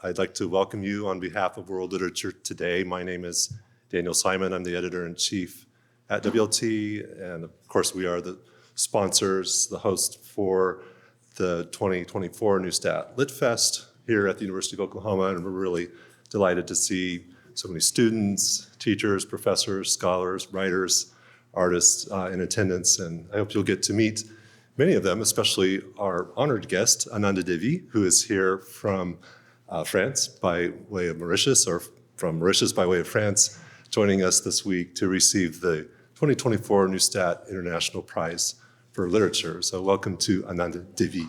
I'd like to welcome you on behalf of World Literature Today. My name is Daniel Simon. I'm the editor-in-chief at WLT, and of course we are the sponsors, the host for the 2024 Neustadt Lit Fest here at the University of Oklahoma, and we're really delighted to see so many students, teachers, professors, scholars, writers, artists in attendance, and I hope you'll get to meet many of them, especially our honored guest, Ananda Devi, who is here from France by way of Mauritius, or from Mauritius by way of France, joining us this week to receive the 2024 Neustadt International Prize for Literature. So welcome to Ananda Devi.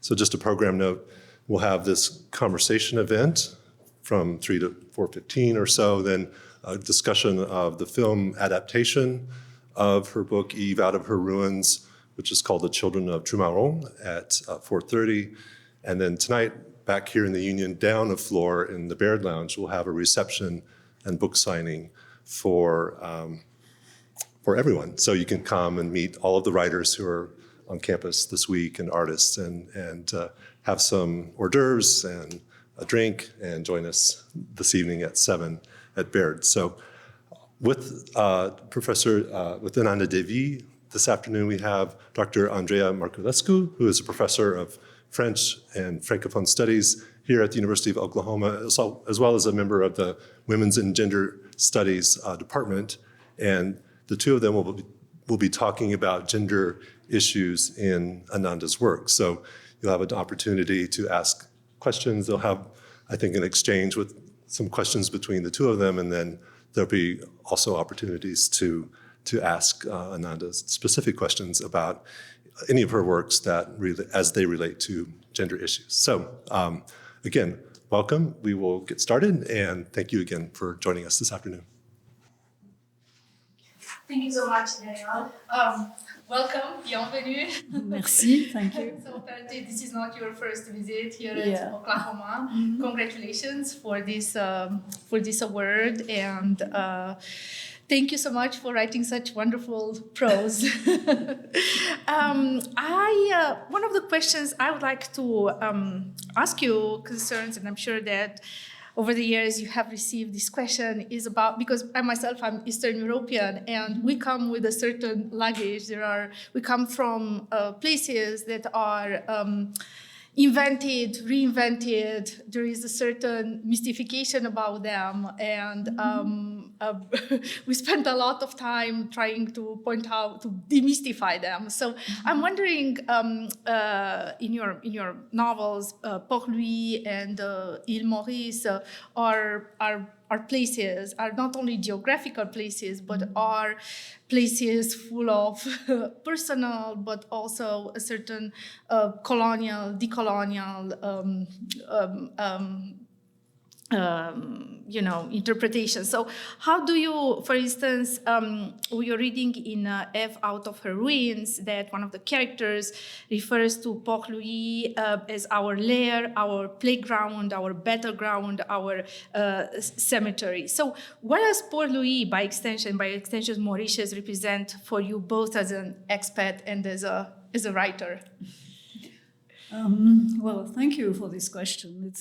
So just a program note, we'll have this conversation event from 3 to 4:15 or so, then a discussion of the film adaptation of her book, Eve Out of Her Ruins, which is called The Children of Trumaron at 4:30. And then tonight, back here in the Union down a floor in the Baird Lounge, we'll have a reception and book signing for everyone. So you can come and meet all of the writers who are on campus this week and artists and have some hors d'oeuvres and a drink and join us this evening at 7 at Baird. So with with Ananda Devi, this afternoon we have Dr. Andrea Marculescu, who is a professor of French and Francophone Studies here at the University of Oklahoma, as well as a member of the Women's and Gender Studies Department. And the two of them will be talking about gender issues in Ananda's work. So you'll have an opportunity to ask questions. They'll have, I think, an exchange with some questions between the two of them, and then there'll be also opportunities to ask Ananda specific questions about any of her works that as they relate to gender issues. So again, welcome. We will get started, and thank you again for joining us this afternoon. Thank you so much, Daniel. Welcome, bienvenue. Merci, thank you. So apparently this is not your first visit here at Oklahoma. Mm-hmm. Congratulations for this award, and thank you so much for writing such wonderful prose. One of the questions I would like to ask you concerns, and I'm sure that over the years you have received this question, is about, because I myself, I'm Eastern European, and we come with a certain luggage. We come from places that are invented, reinvented. There is a certain mystification about them, and we spent a lot of time trying to point out, to demystify them. So I'm wondering, in your novels, Port-Louis and Île Maurice are places, are not only geographical places, but are places full of personal, but also a certain colonial, decolonial interpretation. So how do you, for instance, you're reading in Eve Out of Her Ruins that one of the characters refers to Port-Louis as our lair, our playground, our battleground, our cemetery. So what does Port-Louis, by extension Mauritius, represent for you both as an expat and as a writer? Well, thank you for this question.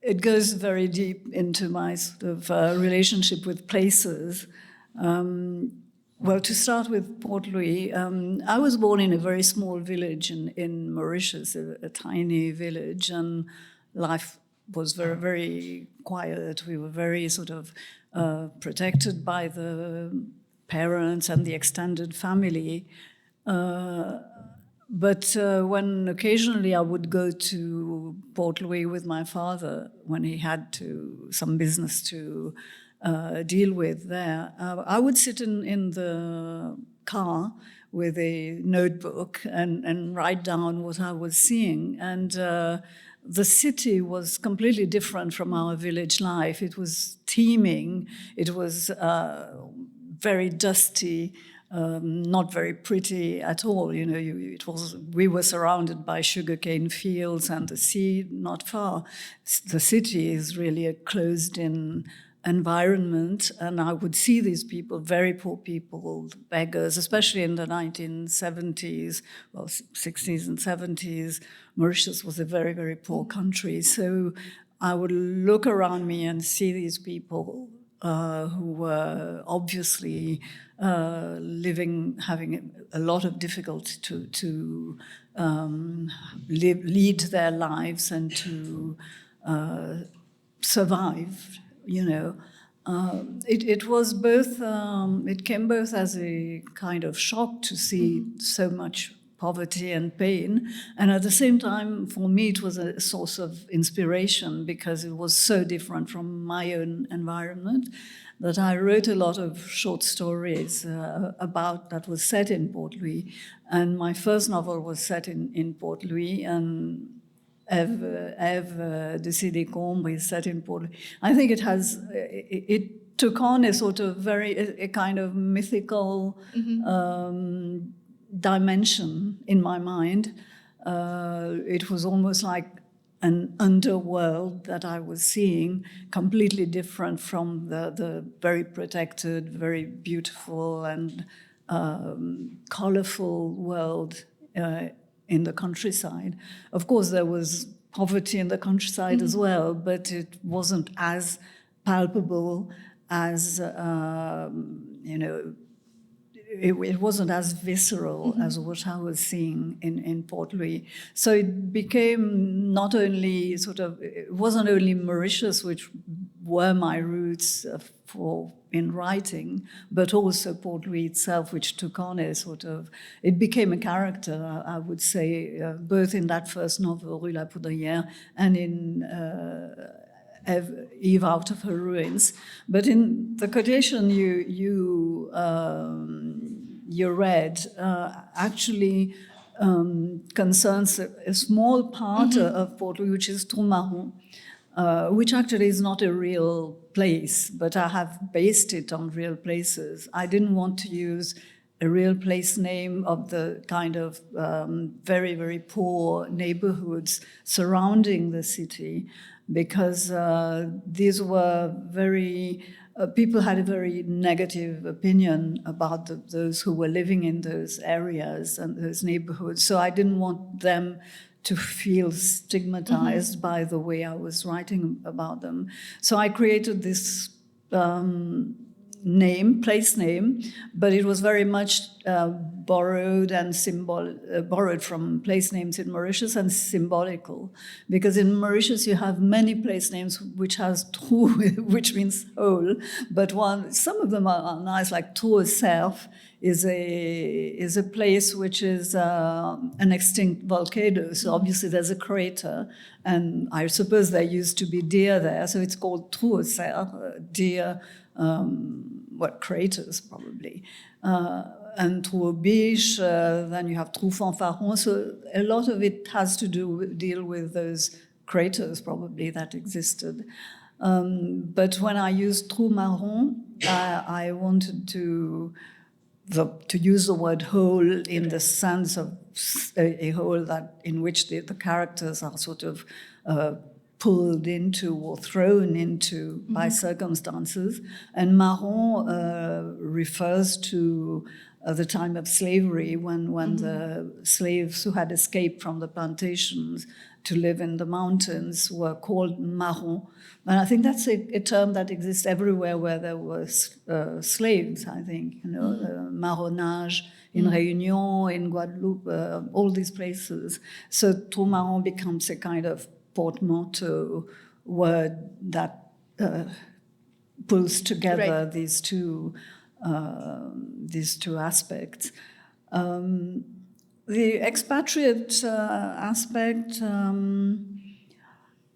It goes very deep into my sort of relationship with places. Well, to start with Port-Louis, I was born in a very small village in Mauritius, a tiny village, and life was very, very quiet. We were very sort of protected by the parents and the extended family. But when occasionally I would go to Port-Louis with my father, when he had some business to deal with there, I would sit in the car with a notebook and write down what I was seeing. And the city was completely different from our village life. It was teeming. It was very dusty. Not very pretty at all. We were surrounded by sugarcane fields and the sea not far. The city is really a closed-in environment, and I would see these people, very poor people, beggars, especially in the 1970s, well, 60s and 70s. Mauritius was a very, very poor country. So I would look around me and see these people who were obviously having a lot of difficulty to lead their lives and to survive, you know. It was both, it came both as a kind of shock to see so much poverty and pain, and at the same time, for me, it was a source of inspiration because it was so different from my own environment that I wrote a lot of short stories that was set in Port Louis, and my first novel was set in Port Louis, and Eve de Sidécombre is set in Port Louis. I think it took on a sort of a kind of mythical dimension in my mind. It was almost like an underworld that I was seeing, completely different from the very protected, very beautiful and colorful world in the countryside. Of course, there was poverty in the countryside as well, but it wasn't as palpable as, you know, it wasn't as visceral as what I was seeing in Port Louis. So it became not only it wasn't only Mauritius, which were my roots in writing, but also Port Louis itself, which took on it became a character, I would say, both in that first novel, Rue La Poudrière, and in Eve Out of Her Ruins. But in the quotation you read actually concerns a small part of Port Louis, which is Trou Marron, which actually is not a real place, but I have based it on real places. I didn't want to use a real place name of the kind of very, very poor neighborhoods surrounding the city, because these were people had a very negative opinion about those who were living in those areas and those neighborhoods. So I didn't want them to feel stigmatized by the way I was writing about them. So I created this place name, but it was very much borrowed from place names in Mauritius and symbolical, because in Mauritius you have many place names which has trou, which means hole, but some of them are nice, like Trou Cerf is a place which is an extinct volcano, so obviously there's a crater, and I suppose there used to be deer there, so it's called Trou Cerf, deer. Craters probably. And Trou Biche, then you have Trou Fanfaron. So a lot of it has to deal with those craters probably that existed. But when I used Trou Marron, I wanted to use the word hole in the sense of a hole in which the characters are sort of pulled into or thrown into by circumstances. And marron refers to the time of slavery when the slaves who had escaped from the plantations to live in the mountains were called marron. And I think that's a term that exists everywhere where there were slaves, I think, marronnage in Réunion, in Guadeloupe, all these places. So Trou Marron becomes a kind of portmanteau word that pulls together these two aspects. The expatriate aspect,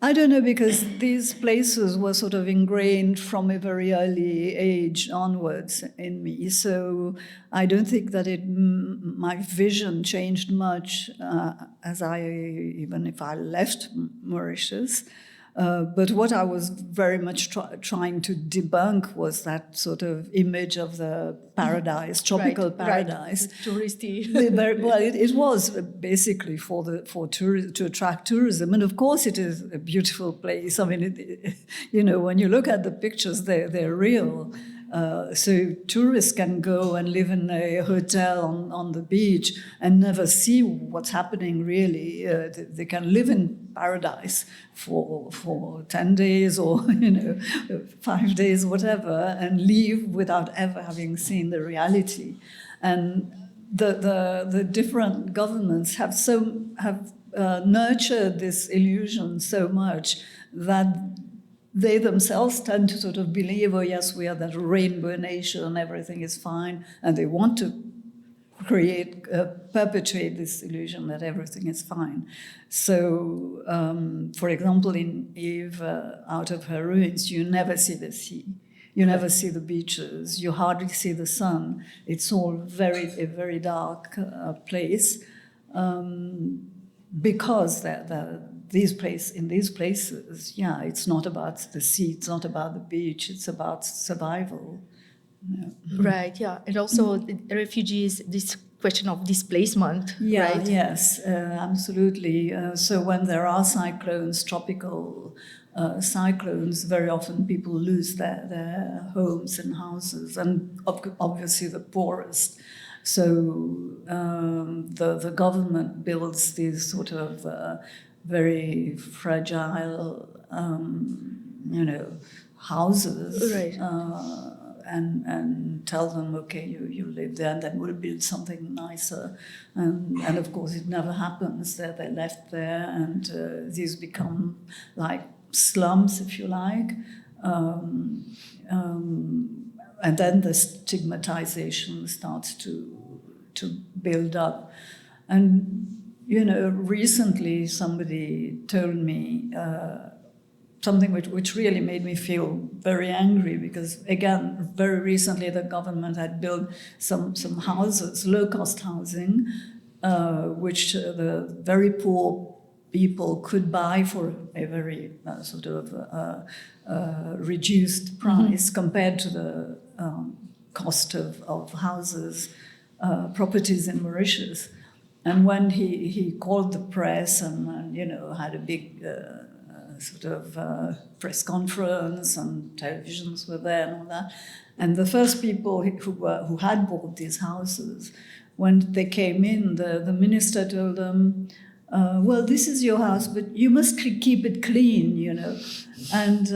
I don't know, because these places were sort of ingrained from a very early age onwards in me. So I don't think that my vision changed much even if I left Mauritius. But what I was very much trying to debunk was that sort of image of the paradise, tropical paradise. Right. Touristy. Well, it was basically to attract tourism, and of course it is a beautiful place. I mean, when you look at the pictures, they're real. So tourists can go and live in a hotel on the beach and never see what's happening really. They can live in paradise for 10 days or 5 days, whatever, and leave without ever having seen the reality. And the different governments have nurtured this illusion so much that they themselves tend to sort of believe, oh yes, we are that rainbow nation, everything is fine, and they want to perpetuate this illusion that everything is fine. So, for example, in Eve, out of her ruins, you never see the sea. You never see the beaches. You hardly see the sun. It's all a very dark place, because in these places, it's not about the sea, it's not about the beach, it's about survival. Yeah. Right, yeah. And also refugees, this question of displacement, right? Yes, absolutely. So when there are cyclones, tropical cyclones, very often people lose their homes and houses, and obviously the poorest. So the government builds these sort of very fragile, houses, right. And tell them, okay, you live there, and then we'll build something nicer. And of course, it never happens. They're left there, and these become like slums, if you like. And then the stigmatization starts to build up. And recently somebody told me something which really made me feel very angry, because again, very recently the government had built some houses, low-cost housing, which the very poor people could buy for a very sort of reduced price compared to the cost of houses, properties in Mauritius. And when he called the press and had a big sort of press conference, and televisions were there and all that, and the first people who had bought these houses, when they came in, the minister told them, well, this is your house, but you must keep it clean, And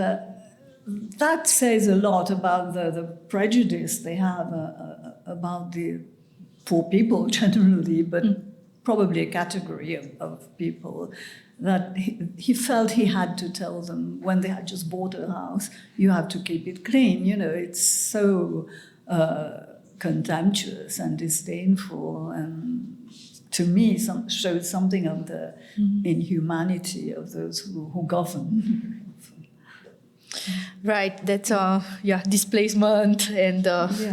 that says a lot about the prejudice they have about the poor people generally, but probably a category of people, that he felt he had to tell them when they had just bought a house, you have to keep it clean. It's so contemptuous and disdainful, and to me shows something of the inhumanity of those who govern. Right, that's displacement and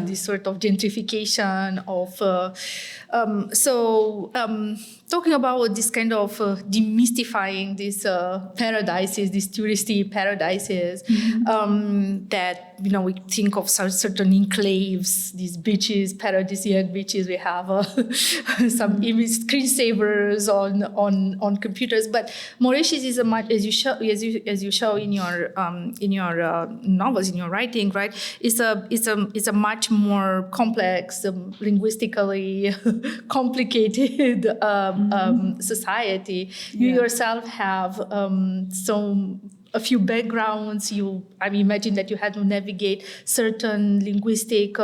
this sort of gentrification of. Talking about this kind of demystifying these paradises, these touristy paradises, that we think of certain enclaves, these beaches, paradisiac beaches. We have some image screensavers on computers, but Mauritius is a much, as you show in your novels, in your writing, right? It's a much more complex, linguistically complicated society. You yourself have a few backgrounds. I imagine that you had to navigate certain linguistic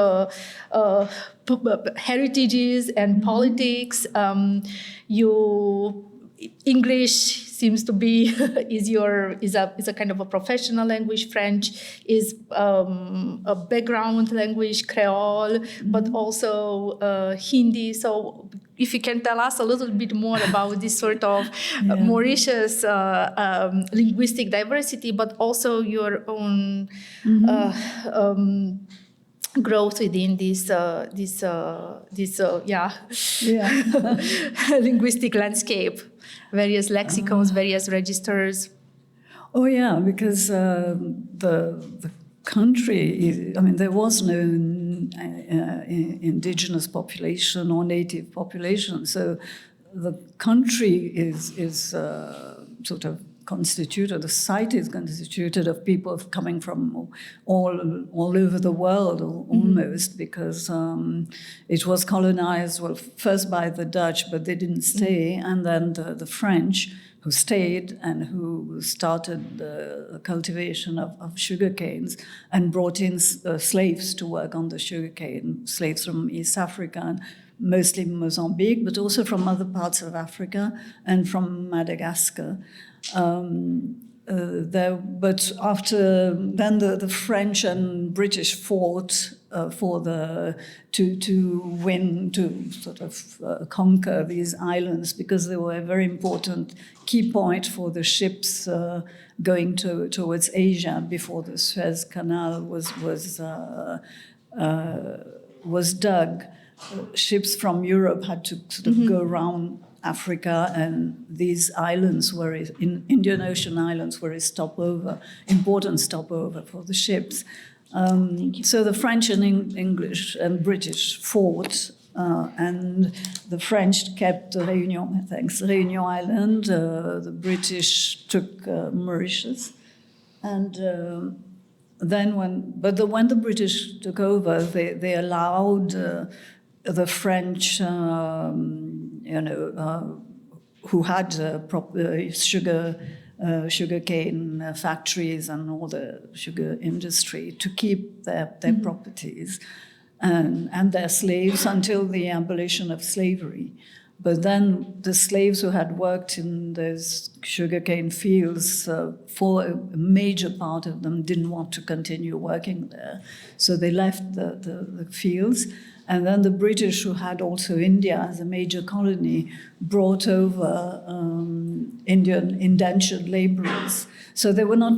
heritages and politics. English seems to be is a kind of a professional language. French is a background language, Creole, but also Hindi. So if you can tell us a little bit more about this sort of Mauritius linguistic diversity, but also your own growth within this linguistic landscape, various lexicons, various registers. Oh yeah, because the country is, I mean, there was no indigenous population or native population, so the country is sort of constituted, the site is constituted of people coming from all over the world almost, because it was colonized, well, first by the Dutch, but they didn't stay, and then the French, who stayed and who started the cultivation of sugar canes and brought in slaves to work on the sugar cane, slaves from East Africa, and mostly Mozambique, but also from other parts of Africa and from Madagascar. But after then, the French and British fought to win, to sort of conquer these islands, because they were a very important key point for the ships going towards Asia before the Suez Canal was dug. Ships from Europe had to sort of go around Africa, and these islands were in Indian Ocean islands were a stopover, important stopover for the ships. So the French and English and British fought, and the French kept Réunion Island. The British took Mauritius, and then when the British took over, they allowed the French, who had sugarcane factories and all the sugar industry, to keep their properties and their slaves until the abolition of slavery. But then the slaves who had worked in those sugarcane fields, for a major part of them, didn't want to continue working there. So they left the fields. And then the British, who had also India as a major colony, brought over Indian indentured laborers. So they were not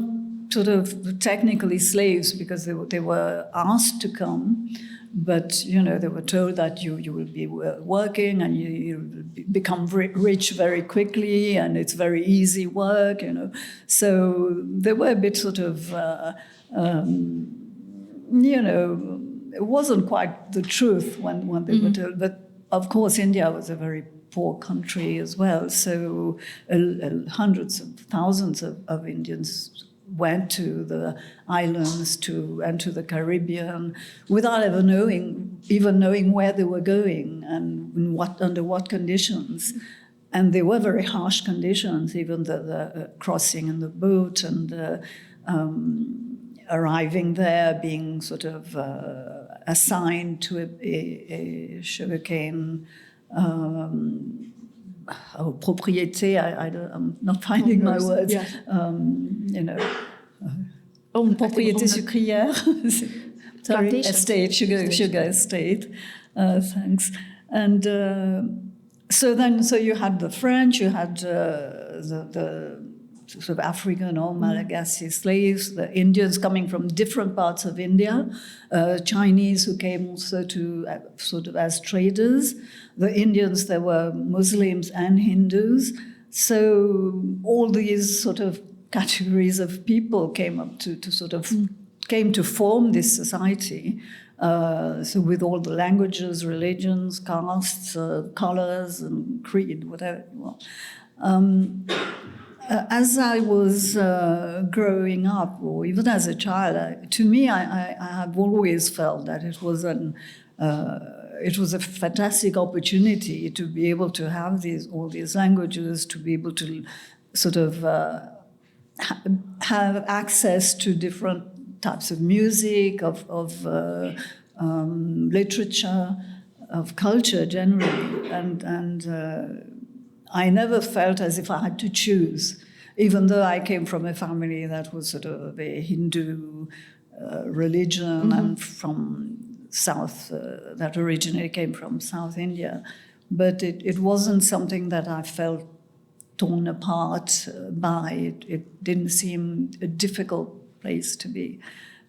sort of technically slaves, because they were asked to come, but they were told that you will be working and you will become rich very quickly, and it's very easy work, So they were a bit sort of, it wasn't quite the truth when they were told. But of course, India was a very poor country as well. So hundreds of thousands of Indians went to the islands and to the Caribbean without ever knowing where they were going and under what conditions. And they were very harsh conditions, even the crossing in the boat and arriving there, being sort of assigned to a sugarcane propriété. I'm not finding my words. Yeah. Propriété sucrière. Sorry, Plantation. estate, sugar estate. Thanks. And so you had the French, you had the sort of African or Malagasy slaves, the Indians coming from different parts of India, Chinese who came also to sort of as traders. The Indians, there were Muslims and Hindus. So all these sort of categories of people came up came to form this society. So with all the languages, religions, castes, colors, and creed, whatever you want. As I was growing up, or even as a child, to me, I have always felt that it was a fantastic opportunity to be able to have all these languages, to be able to sort of have access to different types of music, of literature, of culture generally, and I never felt as if I had to choose, even though I came from a family that was sort of a Hindu religion and from South, that originally came from South India. But it wasn't something that I felt torn apart by. It didn't seem a difficult place to be.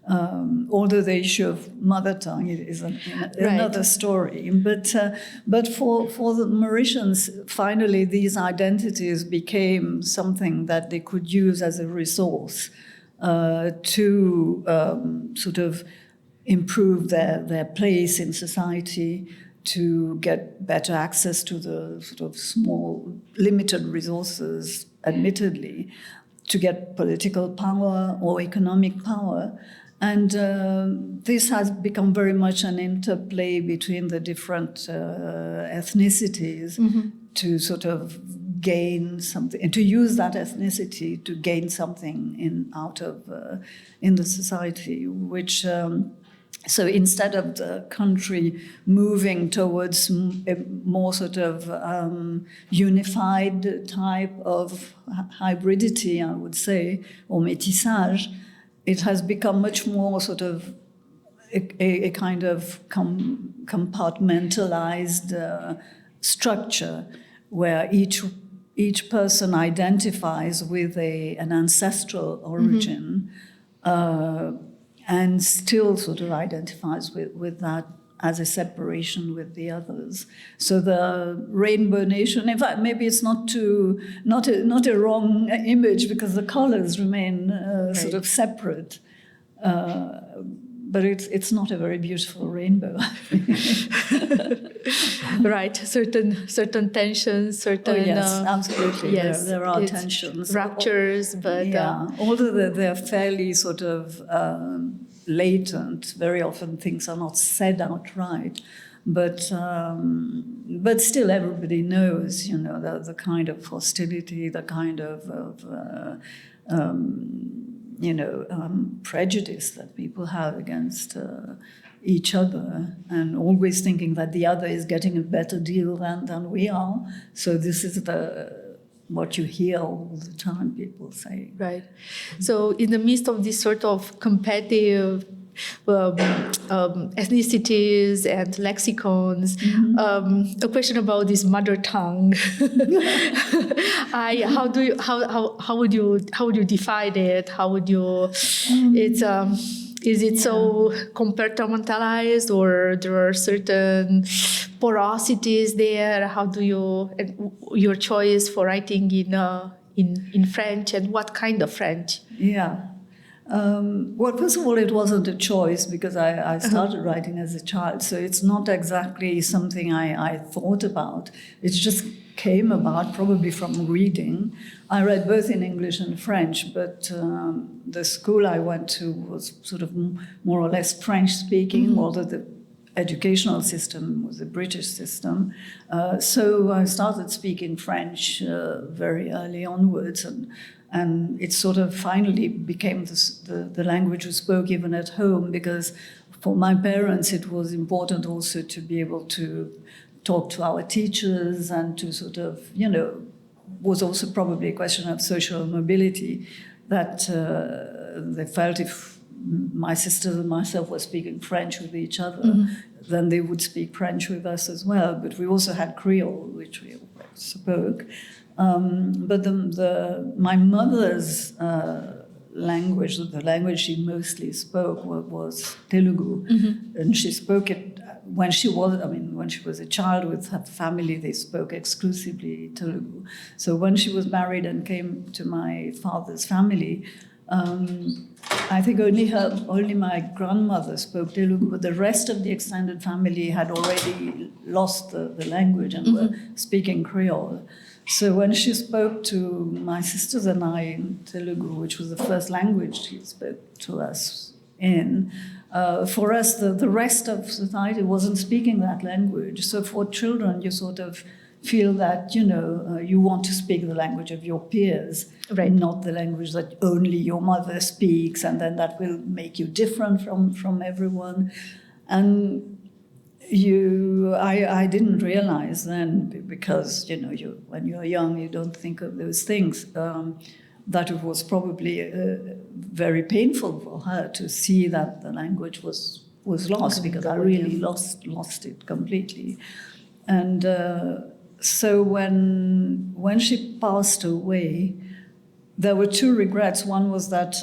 Although the issue of mother tongue is another story. But for the Mauritians, finally, these identities became something that they could use as a resource to sort of improve their place in society, to get better access to the sort of small, limited resources, admittedly, to get political power or economic power. And this has become very much an interplay between the different ethnicities to sort of gain something, and to use that ethnicity to gain something in the society, which so instead of the country moving towards a more sort of unified type of hybridity, I would say, or métissage, it has become much more sort of a kind of compartmentalized structure where each person identifies with an ancestral origin, and still sort of identifies with that as a separation with the others. So the Rainbow Nation, in fact, maybe it's not a wrong image, because the colors remain sort of separate. But it's not a very beautiful rainbow. Right, certain tensions, certain... Oh, yes, absolutely. Yes, there are tensions. Ruptures, but... Yeah, although they're fairly sort of latent, very often things are not said outright. But still everybody knows, the kind of hostility, the kind of prejudice that people have against each other, and always thinking that the other is getting a better deal than we are. So this is what you hear all the time, people say. Right. So in the midst of this sort of competitive ethnicities and lexicons, a question about this mother tongue. How would you define it? How would you? Is it so compartmentalized, or there are certain porosities there? How do you, your choice for writing in French, and what kind of French? Yeah. Well, first of all, it wasn't a choice, because I started writing as a child, so it's not exactly something I thought about. It just came about probably from reading. I read both in English and French, but the school I went to was sort of more or less French-speaking, although the educational system was a British system. So I started speaking French very early onwards, and it sort of finally became the language we spoke even at home, because for my parents it was important also to be able to talk to our teachers, and to sort of, was also probably a question of social mobility, that they felt if my sisters and myself were speaking French with each other, then they would speak French with us as well. But we also had Creole, which we spoke. But my mother's language, the language she mostly spoke, was Telugu, and she spoke it when she was a child with her family. They spoke exclusively Telugu. So when she was married and came to my father's family, I think only my grandmother spoke Telugu, but the rest of the extended family had already lost the language and were speaking Creole. So when she spoke to my sisters and I in Telugu, which was the first language she spoke to us in, for us, the rest of society wasn't speaking that language. So for children, you sort of feel that, you want to speak the language of your peers, right, not the language that only your mother speaks, and then that will make you different from everyone. And I didn't realize then, because, when you're young, you don't think of those things, that it was probably very painful for her to see that the language was lost, because I really lost it completely. And so when she passed away, there were two regrets. One was that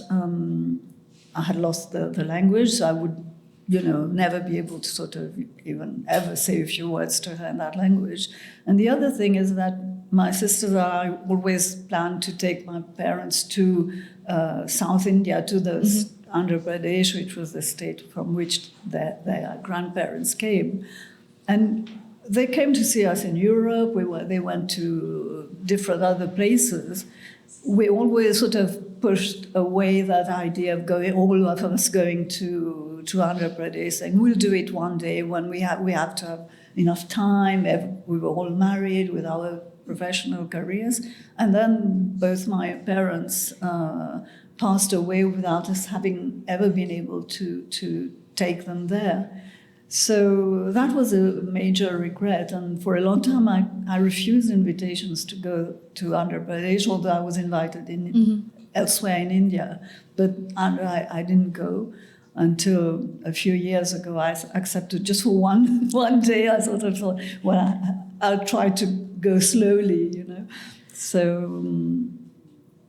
I had lost the language, so I would, never be able to sort of even ever say a few words to her in that language. And the other thing is that my sisters and I always planned to take my parents to South India, to the Andhra Pradesh, which was the state from which their grandparents came. And they came to see us in Europe. They went to different other places. We always sort of pushed away that idea of all of us going to Andhra Pradesh, saying we'll do it one day when we have to have enough time. We were all married with our professional careers, and then both my parents passed away without us having ever been able to take them there. So that was a major regret, and for a long time I refused invitations to go to Andhra Pradesh, although I was invited elsewhere in India. But Andhra, I didn't go until a few years ago. I accepted just for one day. I sort of thought, well, I'll try to go slowly, So,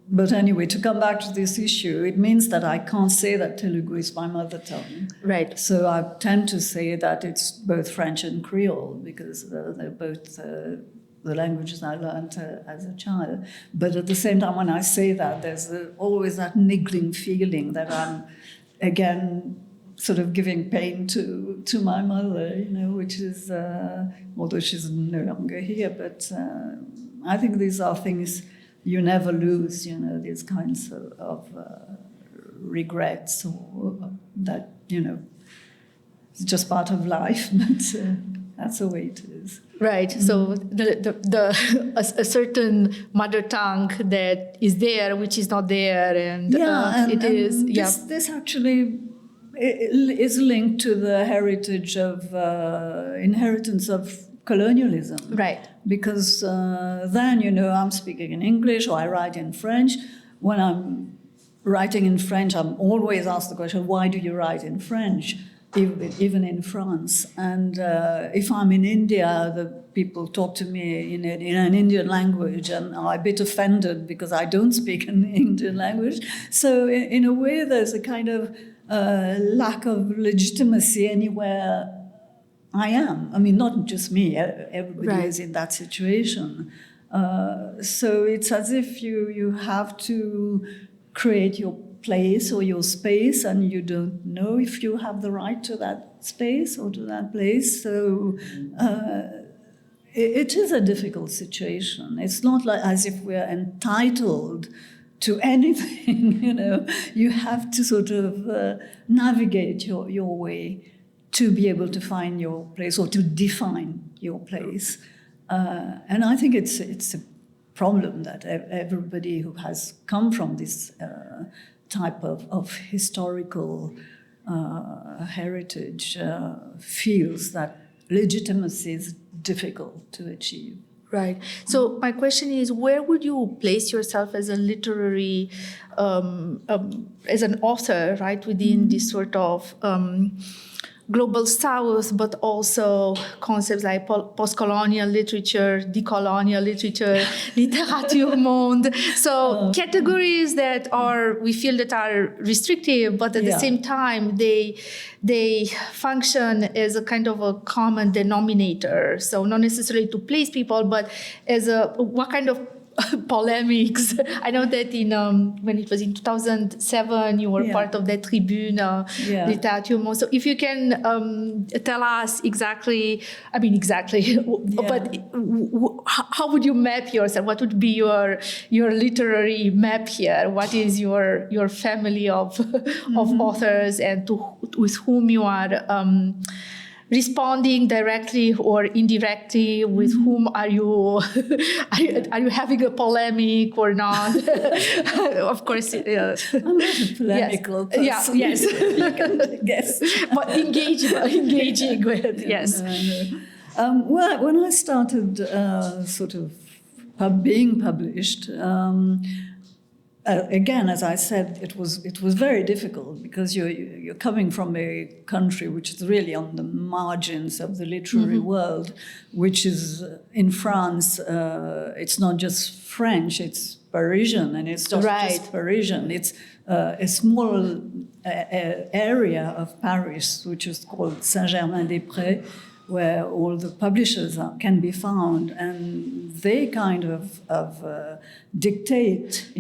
but anyway, to come back to this issue, it means that I can't say that Telugu is my mother tongue. Right. So I tend to say that it's both French and Creole, because they're both the languages I learned as a child. But at the same time, when I say that, there's always that niggling feeling that I'm, again, sort of giving pain to my mother, which is, although she's no longer here, but I think these are things you never lose, these kinds of regrets, or that, it's just part of life, but that's the way it is. Right. So a certain mother tongue that is there, which is not there, and This actually is linked to the heritage of inheritance of colonialism. Right. Because then, I'm speaking in English or I write in French. When I'm writing in French, I'm always asked the question, why do you write in French, even in France? And if I'm in India, the people talk to me in an Indian language, and I'm a bit offended because I don't speak an Indian language. So in a way, there's a kind of lack of legitimacy anywhere I am. I mean, not just me, everybody is in that situation. So it's as if you have to create your place or your space, and you don't know if you have the right to that space or to that place. So it is a difficult situation. It's not like as if we're entitled to anything, You have to sort of navigate your way to be able to find your place or to define your place. And I think it's a problem that everybody who has come from this type of historical heritage feels that legitimacy is difficult to achieve. Right. So my question is, where would you place yourself as a literary, as an author, right, within this sort of global south, but also concepts like post-colonial literature, decolonial literature, littérature monde. So categories that we feel that are restrictive, but at the same time, they function as a kind of a common denominator. So not necessarily to place people, but as what kind of polemics. I know that when it was in 2007, you were part of that Tribune Literature Monde. So if you can tell us exactly, but how would you map yourself? What would be your literary map here? What is your family of authors, and with whom you are responding directly or indirectly? With whom are you having a polemic or not? Of course, I'm not a polemical person. Yes. You can guess. But engaging with, yes. Well, when I started sort of being published, again, as I said, it was very difficult because you're coming from a country which is really on the margins of the literary world, which is in France. It's not just French; it's Parisian, and it's not just Parisian. It's a small area of Paris, which is called Saint-Germain-des-Prés, where all the publishers can be found, and they kind of dictate,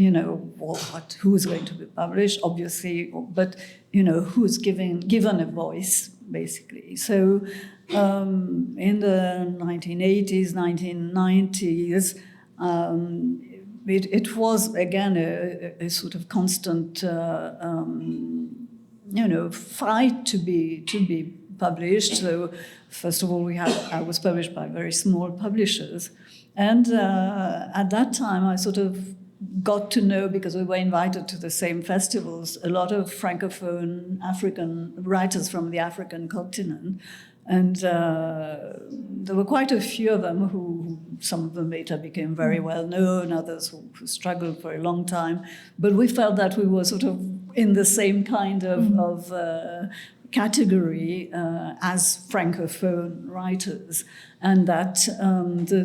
who's going to be published, obviously, but who's given a voice, basically. So in the 1980s, 1990s, it was again a sort of constant, fight to be published. So first of all, I was published by very small publishers, and at that time I sort of got to know, because we were invited to the same festivals, a lot of Francophone African writers from the African continent. And there were quite a few of them who some of them later became very well known, others who struggled for a long time. But we felt that we were sort of in the same kind of category as Francophone writers, and that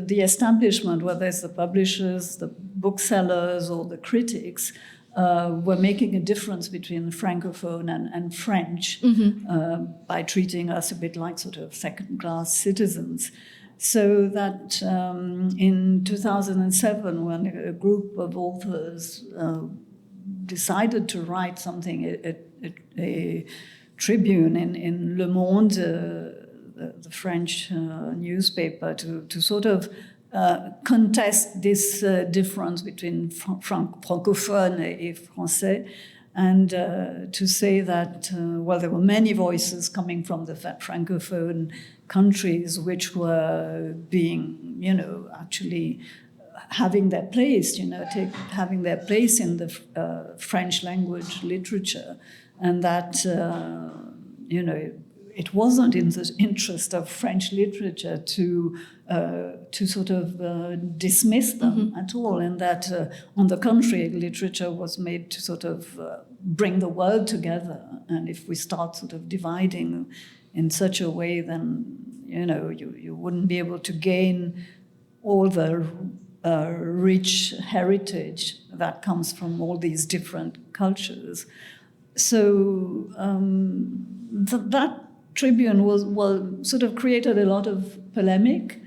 the establishment, whether it's the publishers, the booksellers, or the critics, were making a difference between Francophone and French by treating us a bit like sort of second-class citizens. So that in 2007, when a group of authors decided to write something, a tribune in Le Monde, the French newspaper, to sort of contest this difference between francophone et français, and to say that, there were many voices coming from the francophone countries which were being, actually having their place, having their place in the French language literature, and that, it wasn't in the interest of French literature to sort of dismiss them at all, and that, on the contrary, literature was made to sort of bring the world together. And if we start sort of dividing in such a way, then you wouldn't be able to gain all the rich heritage that comes from all these different cultures. So that tribune was sort of created a lot of polemic,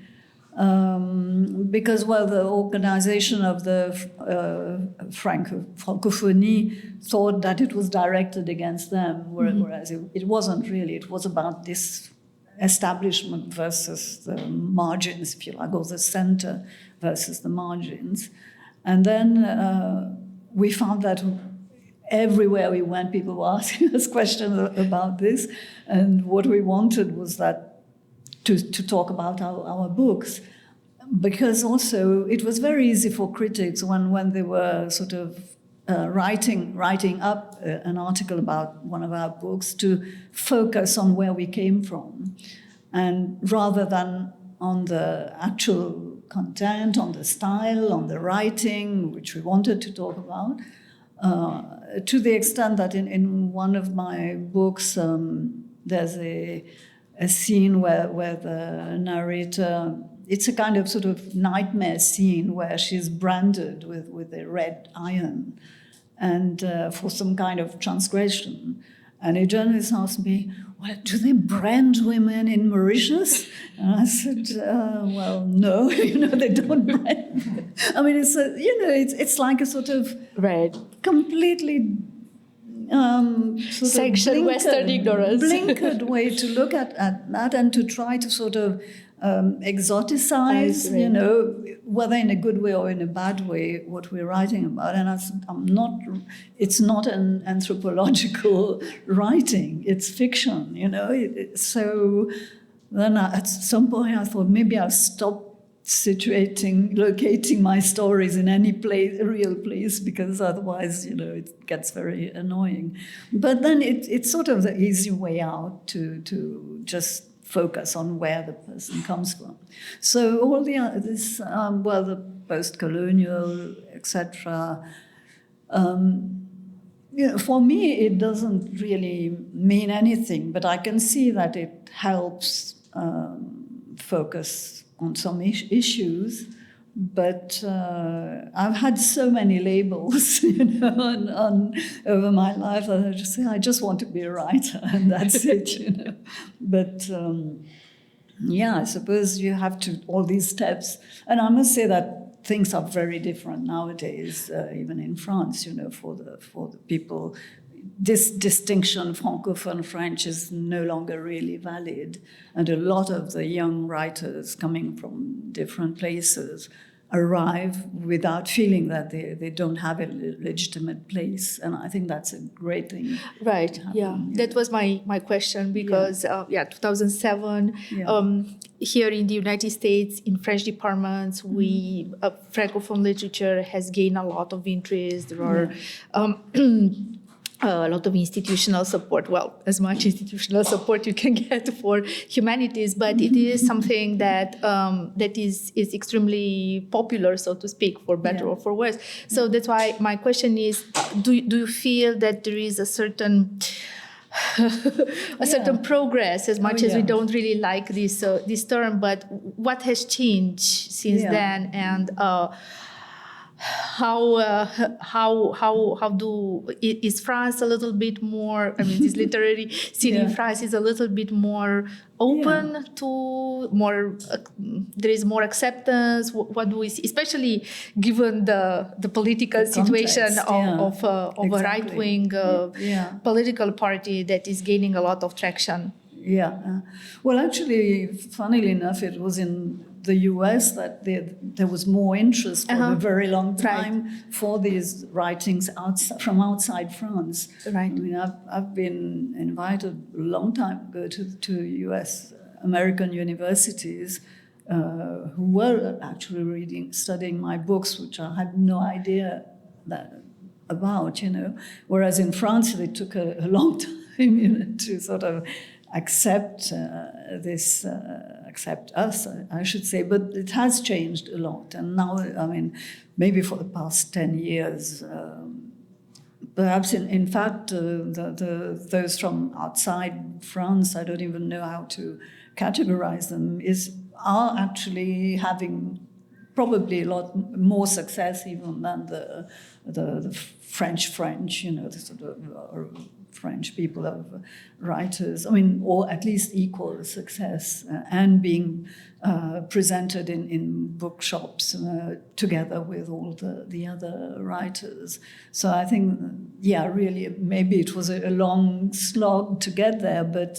because the organization of the francophonie thought that it was directed against them, whereas it wasn't really. It was about this establishment versus the margins, if you like, or the center versus the margins. And then we found that everywhere we went, people were asking us questions about this, and what we wanted was that to talk about our books, because also it was very easy for critics when they were sort of writing up an article about one of our books to focus on where we came from, and rather than on the actual content, on the style, on the writing, which we wanted to talk about. To the extent that in one of my books, there's a scene where the narrator, it's a kind of sort of nightmare scene where she's branded with a red iron, and for some kind of transgression. And a journalist asked me, well, do they brand women in Mauritius? And I said, well, no, they don't brand. I mean, it's like a sort of completely section Western ignorance. blinkered way to look at that, and to try to sort of exoticize, whether in a good way or in a bad way, what we're writing about. And it's not an anthropological writing, it's fiction, So then at some point I thought maybe I'll stop locating my stories in any place, a real place, because otherwise, it gets very annoying. But then it's sort of the easy way out to just focus on where the person comes from. So all the post-colonial, etc., For me, it doesn't really mean anything, but I can see that it helps focus on some issues. But I've had so many labels, over my life that I just say I just want to be a writer, and that's it. But I suppose you have to all these steps, and I must say that things are very different nowadays, even in France. For the people, this distinction francophone French is no longer really valid, and a lot of the young writers coming from different places arrive without feeling that they don't have a legitimate place, and I think that's a great thing. Right. Yeah, that was my question, because 2007 here in the United States, in French departments, we Francophone literature has gained a lot of interest. There are a lot of institutional support, as much institutional support you can get for humanities, but it is something that that is extremely popular, so to speak, for better or for worse. So that's why my question is, do you feel that there is a certain certain progress, as much as we don't really like this term, but what has changed since then, and is France a little bit more? I mean, this literary scene in France is a little bit more open to more. There is more acceptance. What do we see, especially given the political situation of a right-wing political party that is gaining a lot of traction? Well, actually, funnily enough, it was in the US that there was more interest for a very long time for these writings from outside France. Right. I mean, I've been invited a long time ago to US American universities who were actually studying my books, which I had no idea about, Whereas in France, it took a long time to sort of accept accept us, I should say, but it has changed a lot. And now, I mean, maybe for the past 10 years, perhaps in fact, those from outside France, I don't even know how to categorize them, are actually having probably a lot more success even than the French, the sort of French people of writers, I mean, or at least equal success, and being presented in bookshops together with all the other writers. So I think, really, maybe it was a long slog to get there, but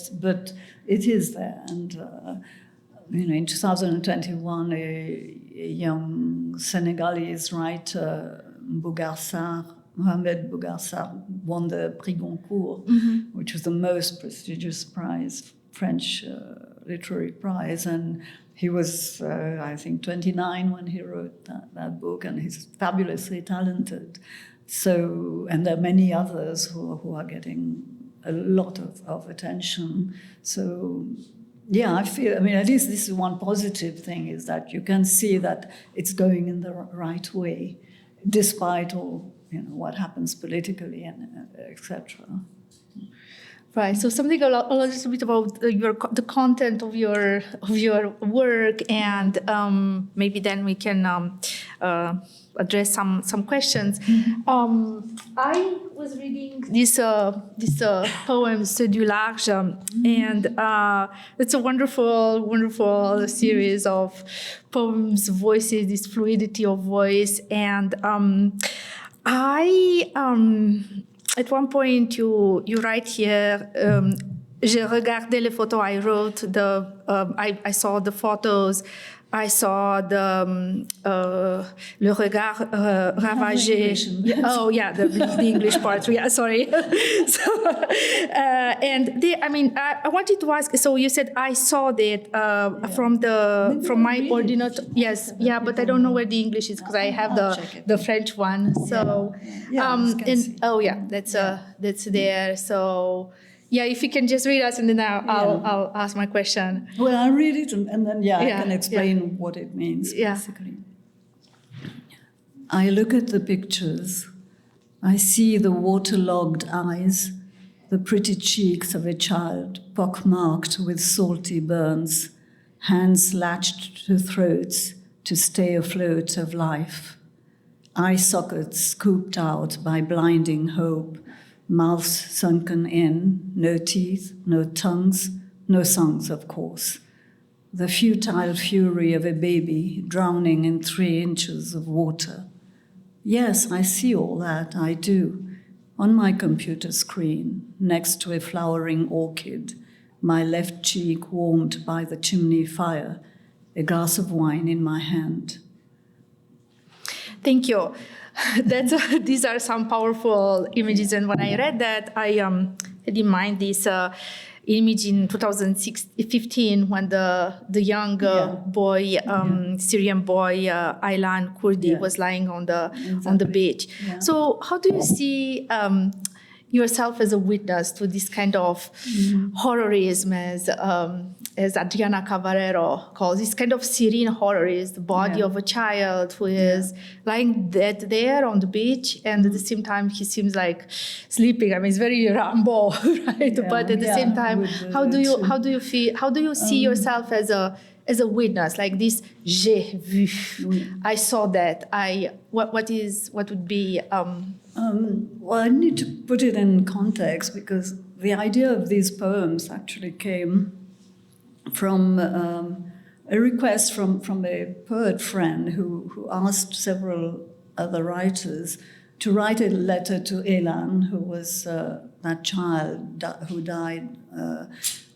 it is there. And in 2021, a young Senegalese writer, Mohamed Bougarsar, won the Prix Goncourt, which was the most prestigious prize, French literary prize. And he was, I think, 29 when he wrote that book, and he's fabulously talented. So, and there are many others who are getting a lot of attention. So, I feel, at least this is one positive thing, is that you can see that it's going in the right way, despite all, what happens politically and etc. Right. So something a little bit about the content of your work, and maybe then we can address some questions. I was reading this poem "C'est du large," and it's a wonderful series of poems, voices, this fluidity of voice, and at one point, you write here, j'ai regardé les photos. I wrote I saw the photos. I saw the le regard ravagé. The English part. Yeah, sorry. I wanted to ask. So you said I saw that from my ordinate. Yes, but I don't know where the English is because I have the French one. So that's there. So. Yeah, if you can just read us, and then I'll ask my question. Well, I'll read it, and then I can explain what it means, basically. I look at the pictures I see the waterlogged eyes, the pretty cheeks of a child pockmarked with salty burns, hands latched to throats to stay afloat of life, eye sockets scooped out by blinding hope, mouths sunken in, no teeth, no tongues, no songs, of course. The futile fury of a baby drowning in 3 inches of water. Yes, I see all that, I do. On my computer screen, next to a flowering orchid, my left cheek warmed by the chimney fire, a glass of wine in my hand. Thank you. These are some powerful images, and when I read that, I had in mind this image in 2015 when the young boy, Syrian boy, Aylan Kurdi, was lying on the beach. Yeah. So how do you see yourself as a witness to this kind of horrorism, as Adriana Cavarero calls this kind of serene horror, is the body of a child who is lying dead there on the beach, and at the same time he seems like sleeping. I mean, it's very Rambo, right? But at the same time, how do you feel? How do you see yourself as a witness, like this? J'ai vu. I saw that. What would be? Well, I need to put it in context because the idea of these poems actually came from a request from a poet friend who asked several other writers to write a letter to Aylan, who was that child who died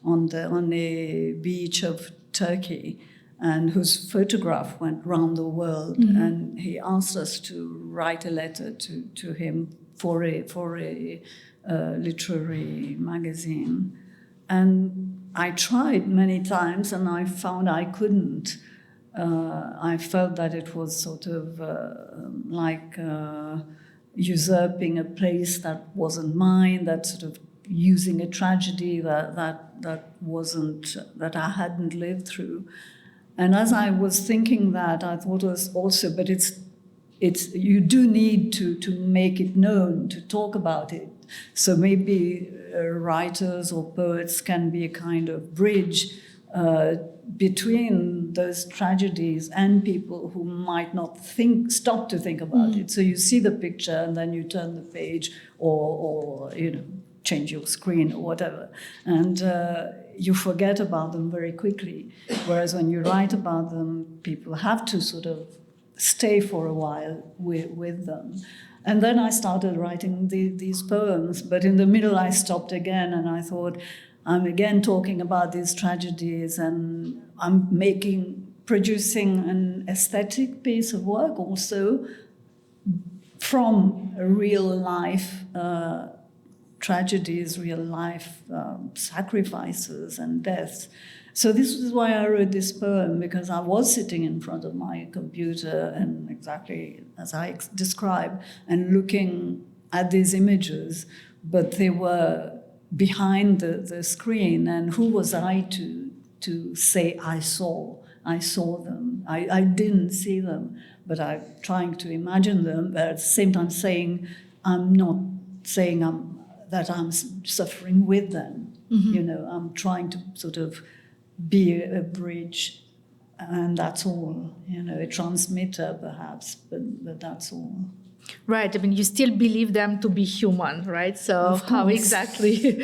on a beach of Turkey, and whose photograph went round the world. Mm-hmm. And he asked us to write a letter to him for a literary magazine. And I tried many times, and I found I couldn't. I felt that it was sort of like usurping a place that wasn't mine, that sort of using a tragedy that wasn't, that I hadn't lived through. And as I was thinking that, I thought it was also, but it's you do need to make it known, to talk about it. So maybe writers or poets can be a kind of bridge between those tragedies and people who might not stop to think about it. So you see the picture and then you turn the page or change your screen or whatever. And you forget about them very quickly. Whereas when you write about them, people have to sort of stay for a while with them. And then I started writing these poems, but in the middle I stopped again and I thought, I'm again talking about these tragedies and I'm producing an aesthetic piece of work also from real life tragedies, real life sacrifices and deaths. So this is why I wrote this poem, because I was sitting in front of my computer and exactly as I described and looking at these images, but they were behind the screen, and who was I to say I saw them? I didn't see them, but I'm trying to imagine them, but at the same time saying I'm not saying that I'm suffering with them. Mm-hmm. I'm trying to sort of be a bridge, and that's all. A transmitter perhaps, but that's all. Right. I mean, you still believe them to be human, right? So how exactly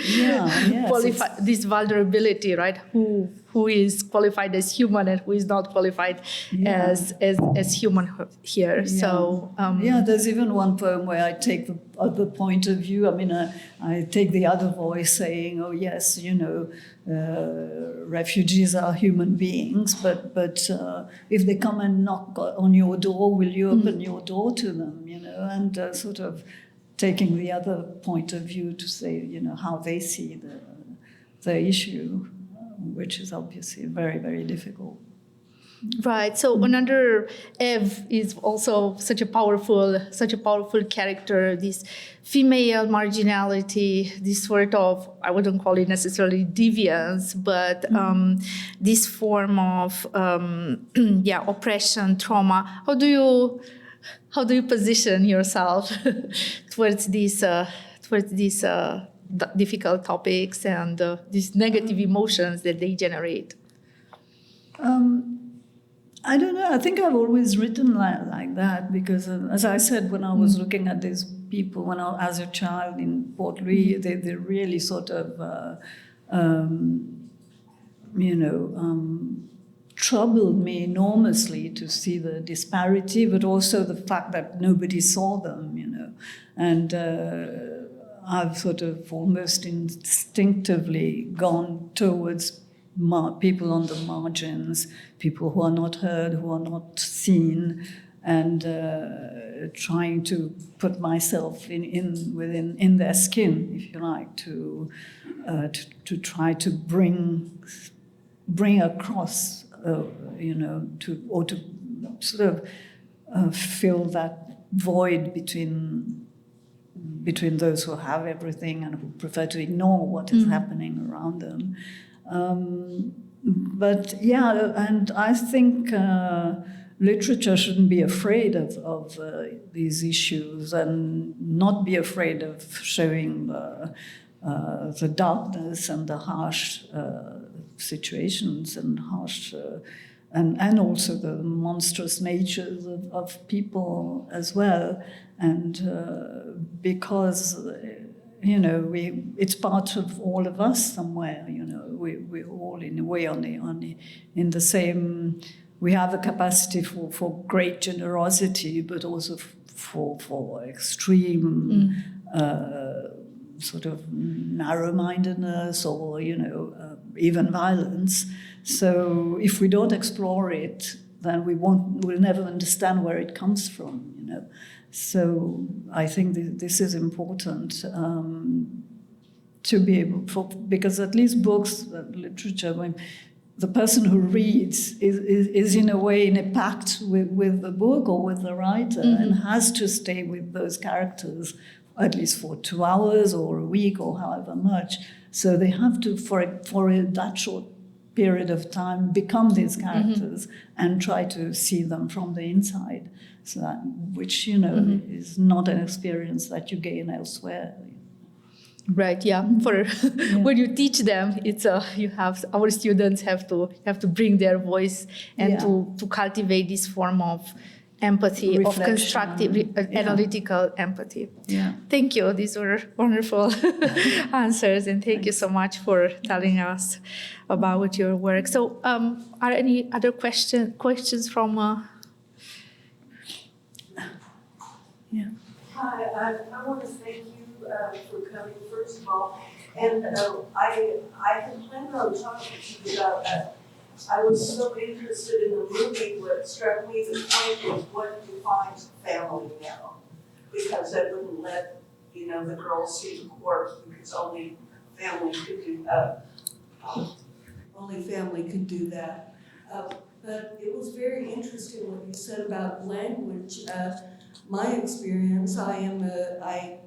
qualify this vulnerability, right? Who is qualified as human and who is not qualified as human here? Yeah. So there's even one poem where I take the other point of view. I mean, I take the other voice saying, "Oh yes, refugees are human beings, but if they come and knock on your door, will you open your door to them?" And sort of taking the other point of view to say, how they see the issue, which is obviously very, very difficult. Right. So another Eve is also such a powerful character. This female marginality, this sort of, I wouldn't call it necessarily deviance, but this form of oppression, trauma. How do you how do you position yourself towards these difficult topics and these negative emotions that they generate? I don't know. I think I've always written like that because, as I said, when I was looking at these people as a child in Port Louis, they really sort of, troubled me enormously to see the disparity, but also the fact that nobody saw them, And I've sort of almost instinctively gone towards people on the margins, people who are not heard, who are not seen, and trying to put myself in their skin, if you like, to try to bring across, to sort of fill that void between those who have everything and who prefer to ignore what is happening around them. But yeah, and I think literature shouldn't be afraid of these issues and not be afraid of showing the darkness and the harsh situations and harsh and also the monstrous natures of people as well. And because it's part of all of us somewhere. We're all in a way in the same. We have a capacity for great generosity, but also for extreme sort of narrow-mindedness or even violence. So if we don't explore it, then we'll never understand where it comes from. So I think this is important to be able because at least books, literature, the person who reads is in a way in a pact with the book or with the writer and has to stay with those characters at least for 2 hours or a week or however much. So they have to, for that short period of time, become these characters and try to see them from the inside. So that, which is not an experience that you gain elsewhere. Right. Yeah. When you teach them, it's our students have to bring their voice and to cultivate this form of empathy, reflection, of constructive, analytical empathy. Yeah. Thank you. These were wonderful answers, and thank you so much for telling us about your work. So, are any other questions from? Yeah. Hi, I want to thank you for coming, first of all. And I had planned on talking to you about I was so interested in the movie. What struck me, the point was what defines family now. Because I wouldn't let, the girls see the court because only family could do that. But it was very interesting what you said about language. My experience, I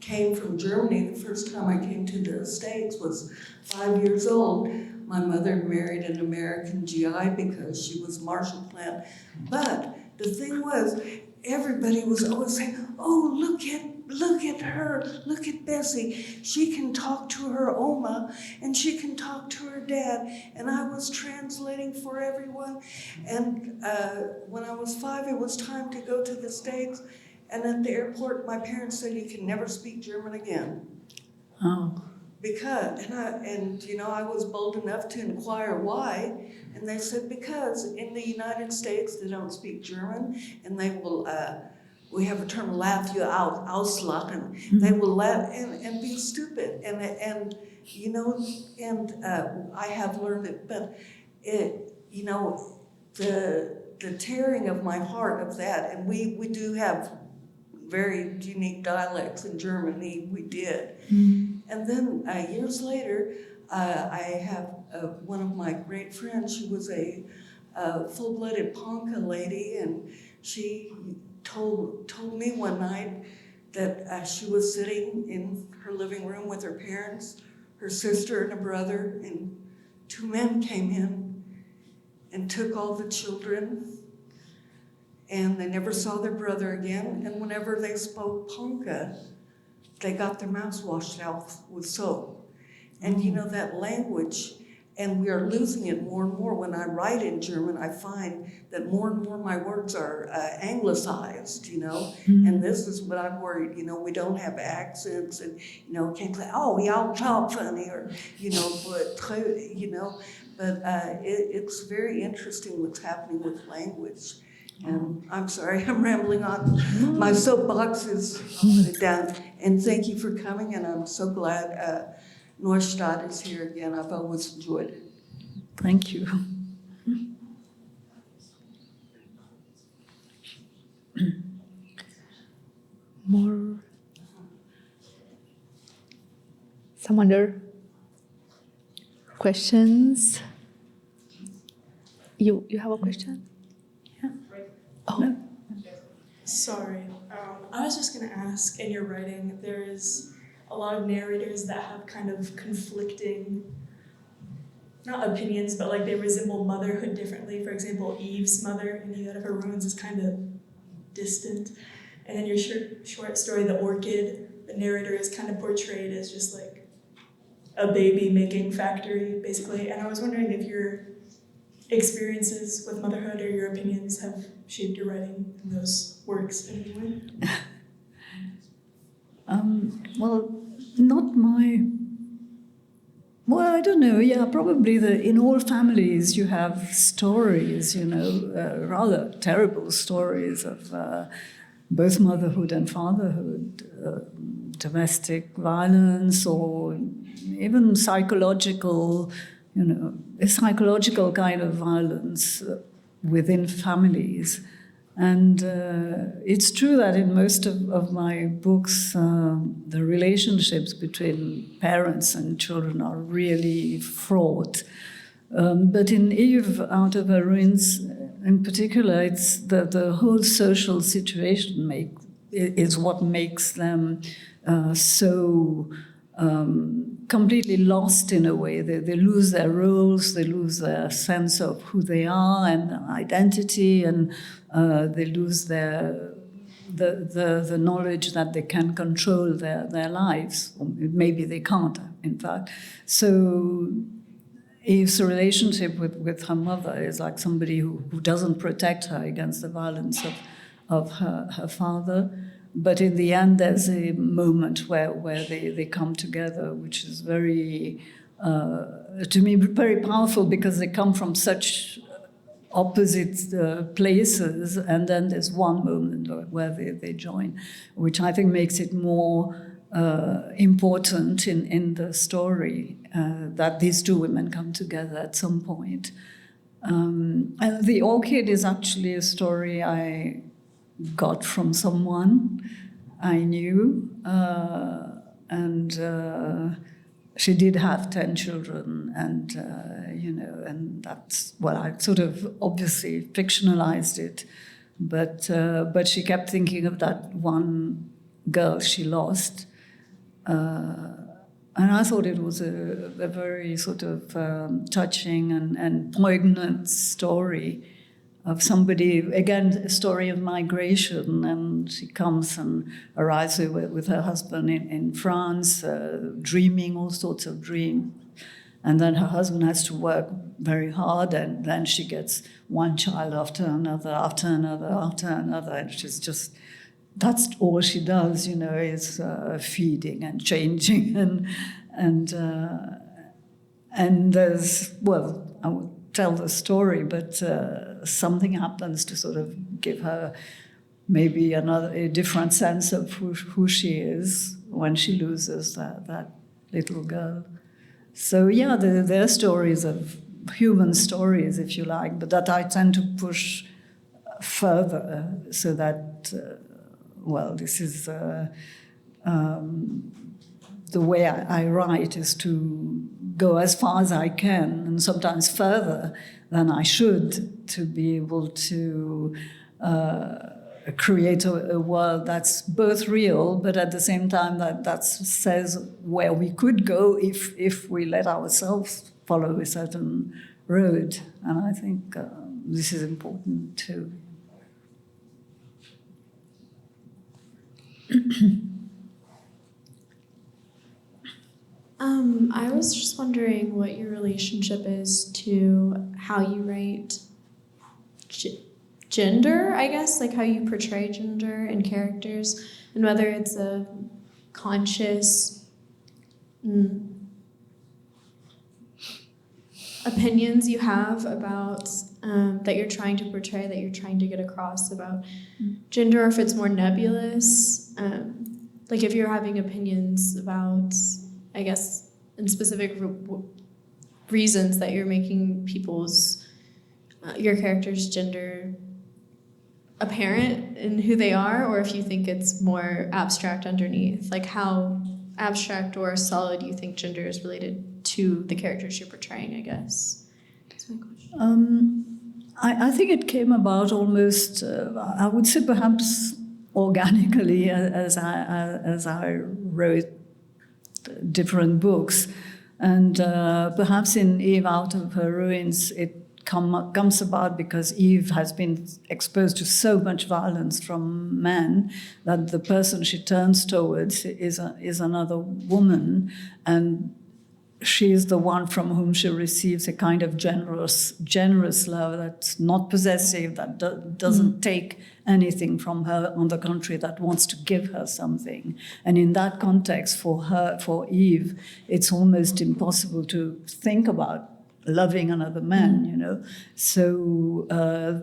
came from Germany. The first time I came to the States was 5 years old. My mother married an American GI because she was Marshall Plan. But the thing was, everybody was always saying, oh, look at her, look at Bessie. She can talk to her Oma and she can talk to her dad. And I was translating for everyone. And when I was 5, it was time to go to the States. And at the airport, my parents said, you can never speak German again. Oh. Because, I was bold enough to inquire why. And they said, because in the United States, they don't speak German, and they will, we have a term, laugh you out, auslachen. They will laugh and be stupid. And I have learned it, but the tearing of my heart of that, and we do have very unique dialects in Germany, we did. And then years later, I have one of my great friends. She was a full-blooded Ponca lady, and she told me one night that she was sitting in her living room with her parents, her sister and a brother, and 2 men came in and took all the children and they never saw their brother again. And whenever they spoke Ponca, they got their mouths washed out with soap. And you know, that language, and we are losing it more and more. When I write in German, I find that more and more my words are anglicized, you know. And this is what I'm worried, you know, we don't have accents and, you know, can't say, oh, y'all talk funny, or, you know, but it's very interesting what's happening with language. And I'm sorry, I'm rambling on. My soapbox is, I'll put it down. And thank you for coming, and I'm so glad Neustadt is here again. I've always enjoyed it. Thank you. More. Some other questions? You have a question? Yeah. Oh. No. Sorry. I was just going to ask, in your writing, there's a lot of narrators that have kind of conflicting, not opinions, but like they resemble motherhood differently. For example, Eve's mother in The Out of Her Ruins is kind of distant. And in your short story, The Orchid, the narrator is kind of portrayed as just like a baby making factory, basically. And I was wondering if your experiences with motherhood or your opinions have shaped your writing in those works in any way? Well, not my. Well, I don't know. Yeah, probably in all families you have stories, you know, rather terrible stories of both motherhood and fatherhood, domestic violence, or even psychological, you know, a psychological kind of violence within families. And it's true that in most of my books, the relationships between parents and children are really fraught. But in Eve, Out of Her Ruins, in particular, it's the whole social situation is what makes them so completely lost in a way. They lose their roles, they lose their sense of who they are and identity, and they lose the knowledge that they can control their lives. Or maybe they can't, in fact. So Eve's relationship with her mother is like somebody who doesn't protect her against the violence of her father. But in the end, there's a moment where they come together, which is very, to me, very powerful, because they come from such opposite places, and then there's one moment where they join, which I think makes it more important in the story, that these two women come together at some point. And The Orchid is actually a story I got from someone I knew, and she did have 10 children, and you know, and that's, well, I sort of obviously fictionalized it, but she kept thinking of that one girl she lost, and I thought it was a very sort of touching and poignant story of somebody, again, a story of migration, and she comes and arrives with her husband in France, dreaming all sorts of dreams. And then her husband has to work very hard, and then she gets one child after another, after another, after another, and she's just, that's all she does, you know, is feeding and changing, and there's, well, I won't tell the story, but something happens to sort of give her maybe a different sense of who she is when she loses that little girl. So yeah, there are stories of human stories, if you like, but that I tend to push further, so that, well, this is the way I write, is to go as far as I can, and sometimes further than I should, to be able to create a world that's both real, but at the same time that says where we could go if we let ourselves follow a certain road. And I think this is important too. I was just wondering what your relationship is to how you write gender, I guess, like how you portray gender in characters, and whether it's a conscious opinions you have about that you're trying to portray, that you're trying to get across about gender, or if it's more nebulous. Like if you're having opinions about, I guess, in specific reasons that you're making people's, your character's gender apparent in who they are, or if you think it's more abstract underneath, like how abstract or solid you think gender is related to the characters you're portraying, I guess. That's my question. I think it came about almost, I would say perhaps organically as I wrote different books. And perhaps in Eve Out of Her Ruins, it comes about because Eve has been exposed to so much violence from men that the person she turns towards is another woman, and she is the one from whom she receives a kind of generous love that's not possessive, that doesn't take anything from her, on the contrary, that wants to give her something. And in that context, for Eve, it's almost impossible to think about loving another man, you know. So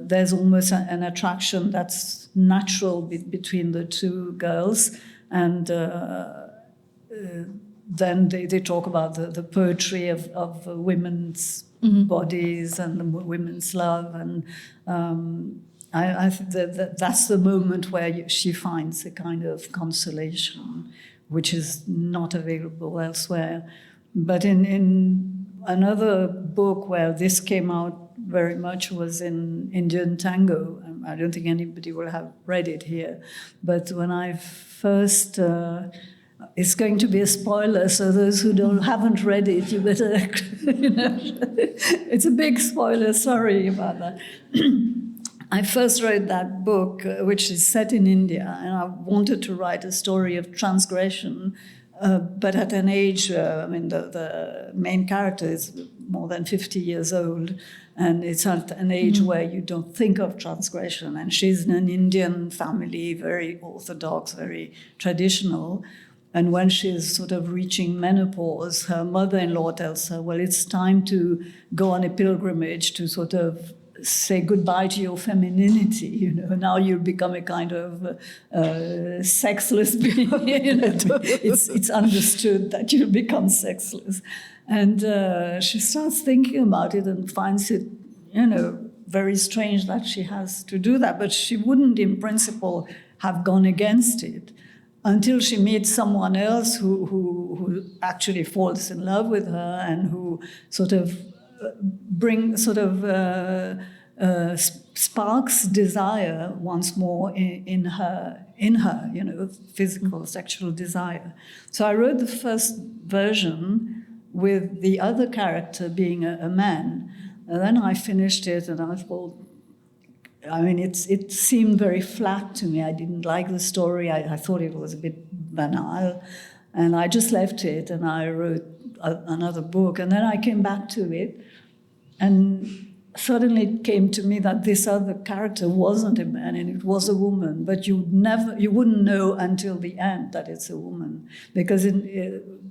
there's almost an attraction that's natural between the two girls, and then they talk about the poetry of women's bodies and the women's love, and I think that's the moment where she finds a kind of consolation, which is not available elsewhere. But in another book where this came out very much was in Indian Tango. I don't think anybody will have read it here, but when I first... it's going to be a spoiler, so those who haven't read it, you better, you know, it's a big spoiler, sorry about that. I first wrote that book, which is set in India, and I wanted to write a story of transgression, but at an age, the main character is more than 50 years old, and it's at an age where you don't think of transgression, and she's in an Indian family, very orthodox, very traditional. And when she's sort of reaching menopause, her mother-in-law tells her, well, it's time to go on a pilgrimage to sort of say goodbye to your femininity. You know, now you'll become a kind of sexless being. You know, it's understood that you'll become sexless. And she starts thinking about it and finds it, you know, very strange that she has to do that. But she wouldn't, in principle, have gone against it, until she meets someone else who actually falls in love with her and who sort of sparks desire once more in her, you know, physical, sexual desire. So I wrote the first version with the other character being a man, and then I finished it and I thought, I mean, it seemed very flat to me. I didn't like the story. I thought it was a bit banal. And I just left it and I wrote another book. And then I came back to it. And suddenly it came to me that this other character wasn't a man and it was a woman. But you wouldn't know until the end that it's a woman. Because in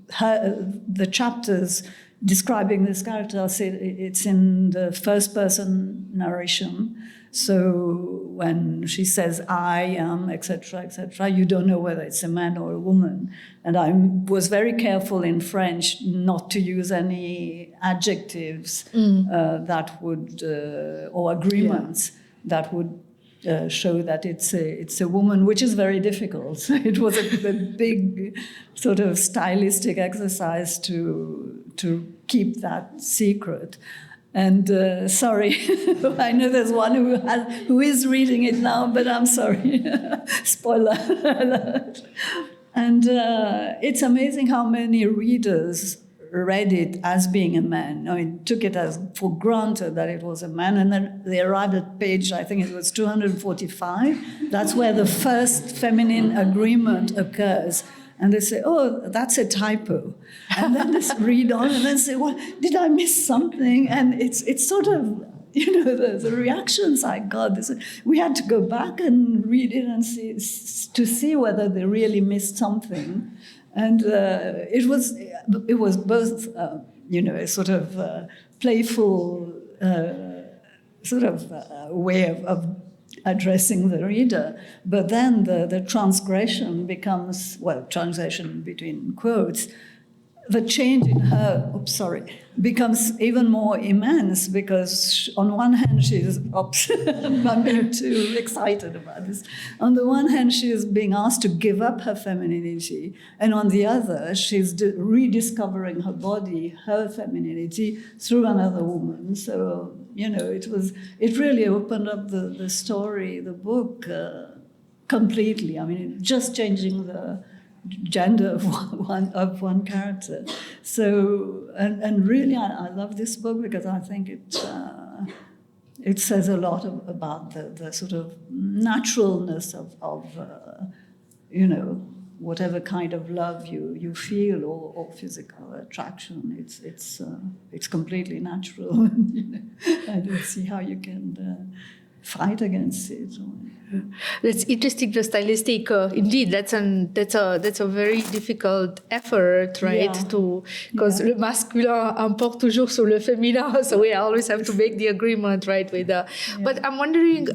the chapters describing this character, I'll say it's in the first person narration. So when she says I am, etc., you don't know whether it's a man or a woman. And I was very careful in French not to use any adjectives that would, or agreements that would show that it's a woman, which is very difficult. It was a big sort of stylistic exercise to keep that secret. And sorry, I know there's one who is reading it now, but I'm sorry. Spoiler alert. And it's amazing how many readers read it as being a man. I mean, took it as for granted that it was a man, and then they arrived at page, I think it was 245. That's where the first feminine agreement occurs. And they say, oh, that's a typo. And then they read on and then say, well, did I miss something? And it's sort of, you know, the reactions I got. We had to go back and read it and see whether they really missed something. And it was both, you know, a sort of playful sort of way of addressing the reader, but then the transgression becomes, well, translation between quotes, the change in her, becomes even more immense because on one hand she's, I'm getting too excited about this. On the one hand, she is being asked to give up her femininity, and on the other, she's rediscovering her body, her femininity through another woman. So, you know, it really opened up the story, the book, completely. I mean, just changing the gender of one character. So, and really, I love this book because I think it says a lot about the sort of naturalness of you know, whatever kind of love you feel or physical attraction. It's completely natural. You know, I don't see how you can fight against it. That's interesting. The stylistic, indeed, that's a very difficult effort, right? Yeah. Because le masculin emporte toujours sur le féminin, so we always have to make the agreement, right? But I'm wondering,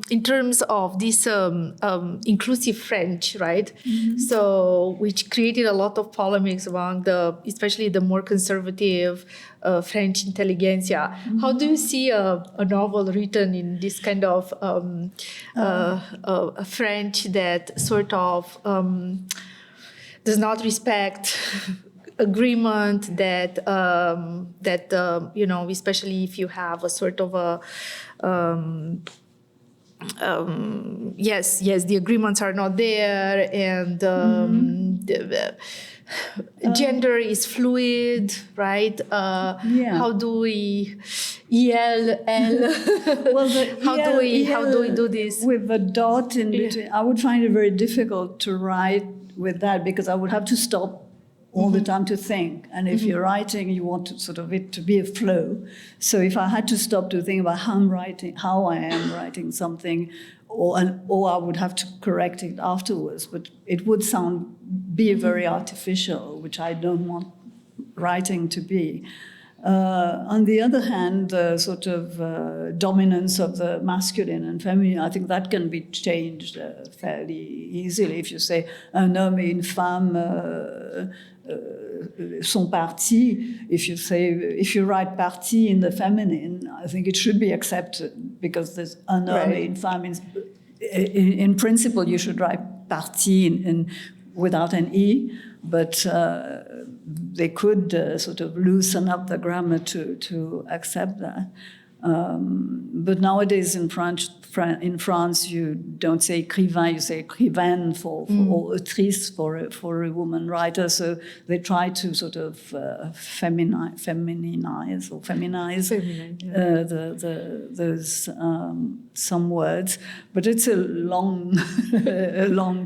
in terms of this inclusive French, right? Mm-hmm. So which created a lot of polemics among especially the more conservative French intelligentsia. Mm-hmm. How do you see a novel written in this kind of a French that sort of does not respect agreement, that you know, especially if you have a sort of a yes, the agreements are not there, and gender is fluid, right? How do we how do we do this with the dot in between? I would find it very difficult to write with that because I would have to stop all the time to think. And if you're writing, you want to sort of it to be a flow. So if I had to stop to think about how I am writing something, or I would have to correct it afterwards, but it would be very artificial, which I don't want writing to be. On the other hand, the sort of dominance of the masculine and feminine, I think that can be changed fairly easily. If you say un homme et une femme sont partis, if you write parti in the feminine, I think it should be accepted because there's un homme et une femme. In principle, you should write parti without an e, but they could sort of loosen up the grammar to accept that. But nowadays in France, you don't say écrivain, you say écrivaine or autrice for a woman writer. So they try to sort of feminize those some words. But it's a long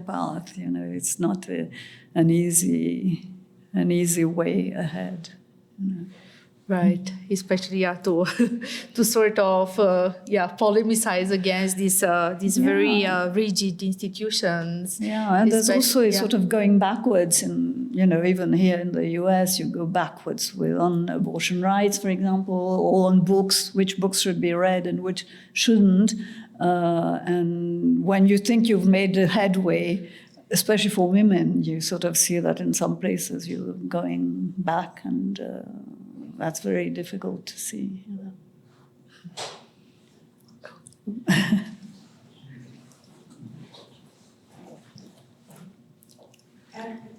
path. You know, it's not an easy way ahead. You know. Right, especially to sort of polemicize against these very rigid institutions. Yeah, and there's also a sort of going backwards, and you know, even here in the US, you go backwards on abortion rights, for example, or on books, which books should be read and which shouldn't. And when you think you've made a headway, especially for women, you sort of see that in some places you're going back, and that's very difficult to see. You know.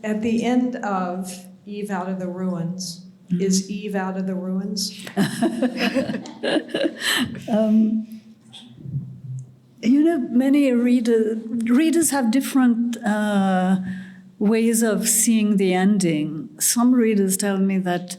At the end of Eve Out of the Ruins, is Eve out of the ruins? You know, many readers have different ways of seeing the ending. Some readers tell me that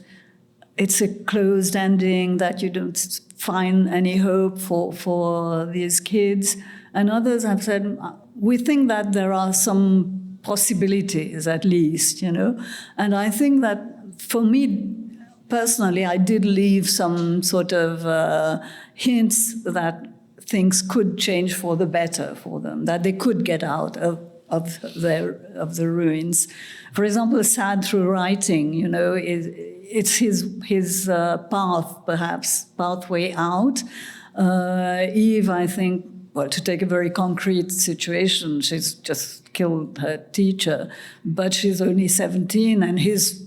it's a closed ending, that you don't find any hope for these kids. And others have said, we think that there are some possibilities at least, you know. And I think that for me, personally, I did leave some sort of hints that things could change for the better for them, that they could get out of the ruins. For example, sad through writing, you know, it's his path, perhaps, pathway out. Eve, I think, well, to take a very concrete situation, she's just killed her teacher, but she's only 17, and he's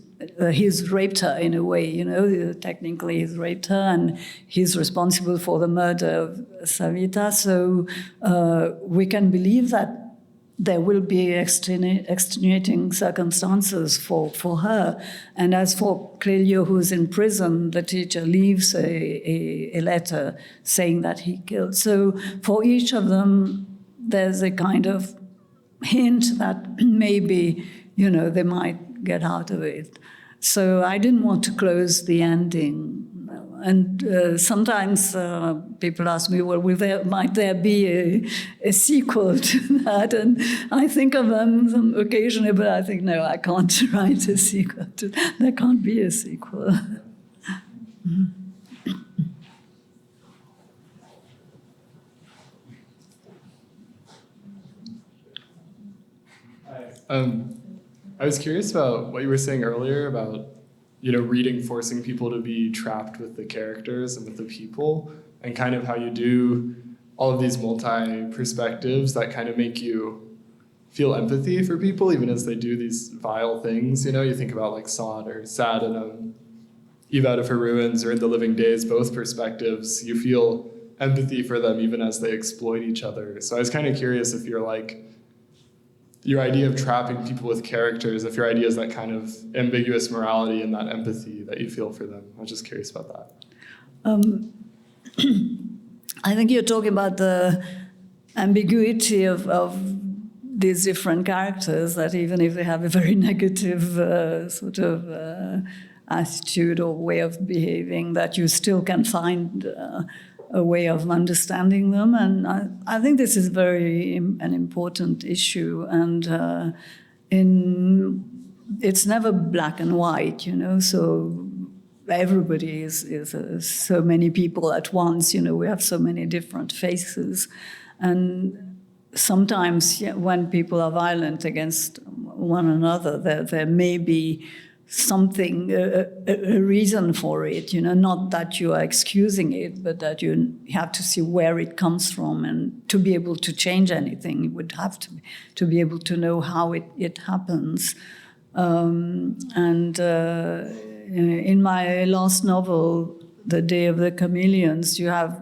raped her in a way, you know, technically he's raped her, and he's responsible for the murder of Savita. So we can believe that there will be extenuating circumstances for her. And as for Clelio, who's in prison, the teacher leaves a letter saying that he killed. So for each of them, there's a kind of hint that maybe, you know, they might get out of it. So I didn't want to close the ending. And sometimes people ask me, well, might there be a sequel to that? And I think of them occasionally, but I think, no, I can't write a sequel to that. There can't be a sequel. I was curious about what you were saying earlier about, you know, reading forcing people to be trapped with the characters and with the people, and kind of how you do all of these multi-perspectives that kind of make you feel empathy for people, even as they do these vile things. You know, you think about like Sad and Eve Out of Her Ruins or In the Living Days, both perspectives, you feel empathy for them even as they exploit each other. So I was kind of curious if you're like, your idea of trapping people with characters, if your idea is that kind of ambiguous morality and that empathy that you feel for them. I was just curious about that. I think you're talking about the ambiguity of these different characters, that even if they have a very negative sort of attitude or way of behaving, that you still can find a way of understanding them. And I think this is an important issue. And it's never black and white, you know, so everybody is so many people at once, you know, we have so many different faces. And sometimes when people are violent against one another, there may be something, a reason for it, you know, not that you are excusing it, but that you have to see where it comes from. And to be able to change anything, you would have to be able to know how it happens. In my last novel, The Day of the Chameleons, you have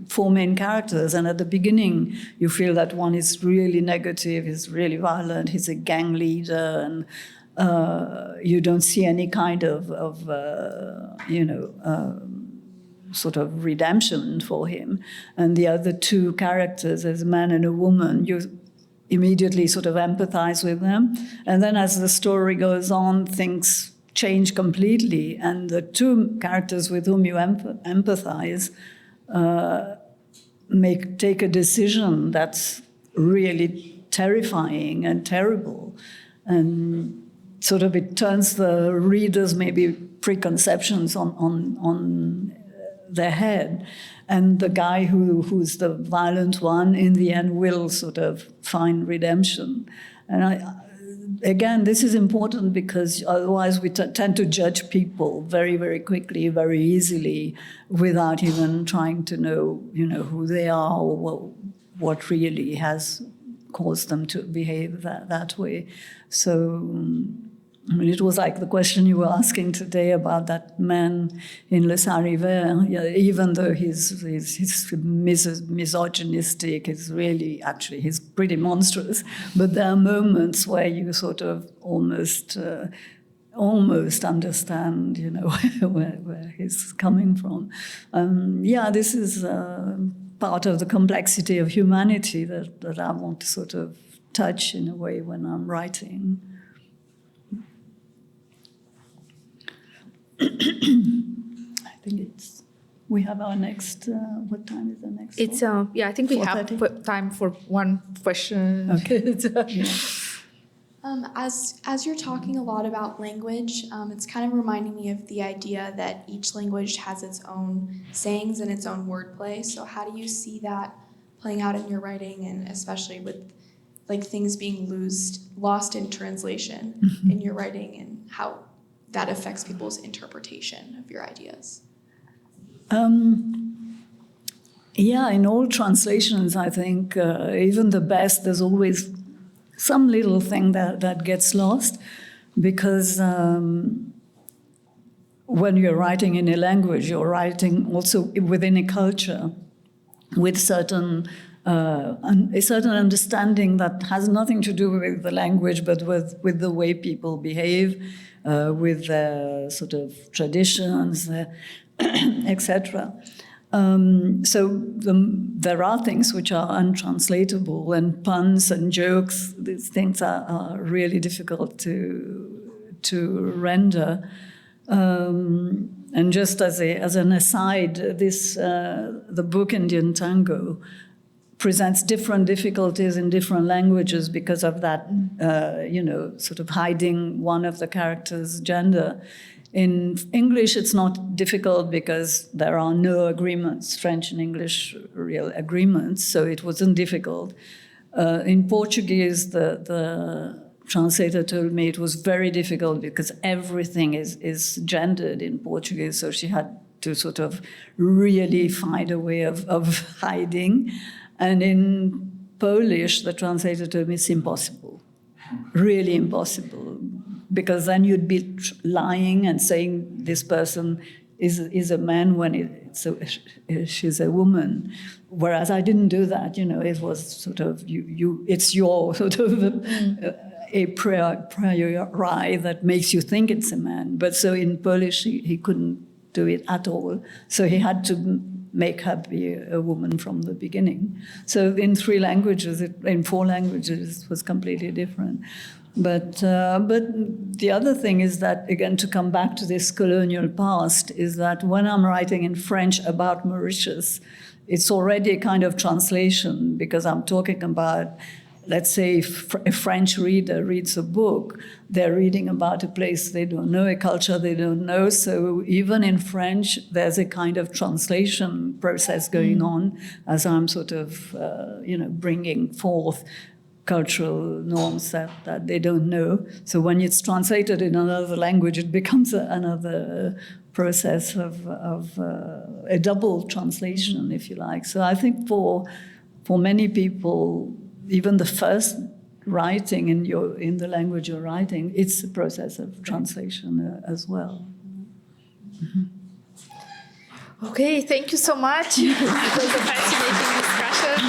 4 main characters, and at the beginning you feel that one is really negative, he's really violent, he's a gang leader, and you don't see any kind of sort of redemption for him. And the other 2 characters, as a man and a woman, you immediately sort of empathize with them. And then as the story goes on, things change completely. And the 2 characters with whom you empathize take a decision that's really terrifying and terrible. And sort of it turns the reader's maybe preconceptions on their head. And the guy who's the violent one, in the end, will sort of find redemption. And again, this is important because otherwise we tend to judge people very, very quickly, very easily, without even trying to know, you know, who they are or what really has caused them to behave that way. So, I mean, it was like the question you were asking today about that man in Le Saint-River. Even though he's misogynistic, he's pretty monstrous. But there are moments where you sort of almost understand, you know, where he's coming from. This is part of the complexity of humanity that I want to sort of touch in a way when I'm writing. I think we have our next, what time is the next It's one? I think we have 4:30? time for one question. Okay. As you're talking a lot about language, it's kind of reminding me of the idea that each language has its own sayings and its own wordplay. So how do you see that playing out in your writing, and especially with like things being lost in translation in your writing, and how that affects people's interpretation of your ideas? Yeah, in all translations, I think, even the best, there's always some little thing that gets lost, because when you're writing in a language, you're writing also within a culture with a certain understanding that has nothing to do with the language, but with the way people behave, with their sort of traditions, etc. So there are things which are untranslatable, and puns and jokes, these things are really difficult to render. And just as an aside, the book Indian Tango presents different difficulties in different languages because of that, sort of hiding one of the characters' gender. In English, it's not difficult because there are no agreements, French and English real agreements, so it wasn't difficult. In Portuguese, the translator told me it was very difficult because everything is gendered in Portuguese, so she had to sort of really find a way of hiding. And in Polish, the translator told me it's impossible, really impossible, because then you'd be lying and saying this person is a man when she's a woman. Whereas I didn't do that, it was sort of, it's your sort of a priori that makes you think it's a man. But so in Polish, he couldn't do it at all. So he had to make her be a woman from the beginning. So in 4 languages, it was completely different. But the other thing is that, again, to come back to this colonial past, is that when I'm writing in French about Mauritius, it's already a kind of translation, because I'm talking about, let's say, if a French reader reads a book, they're reading about a place they don't know, a culture they don't know. So even in French, there's a kind of translation process going on as I'm sort of, bringing forth cultural norms that they don't know. So when it's translated in another language, it becomes another process of a double translation, if you like. So I think for many people, even the first writing in the language you're writing, it's a process of translation as well. Okay, thank you so much. It was a fascinating discussion.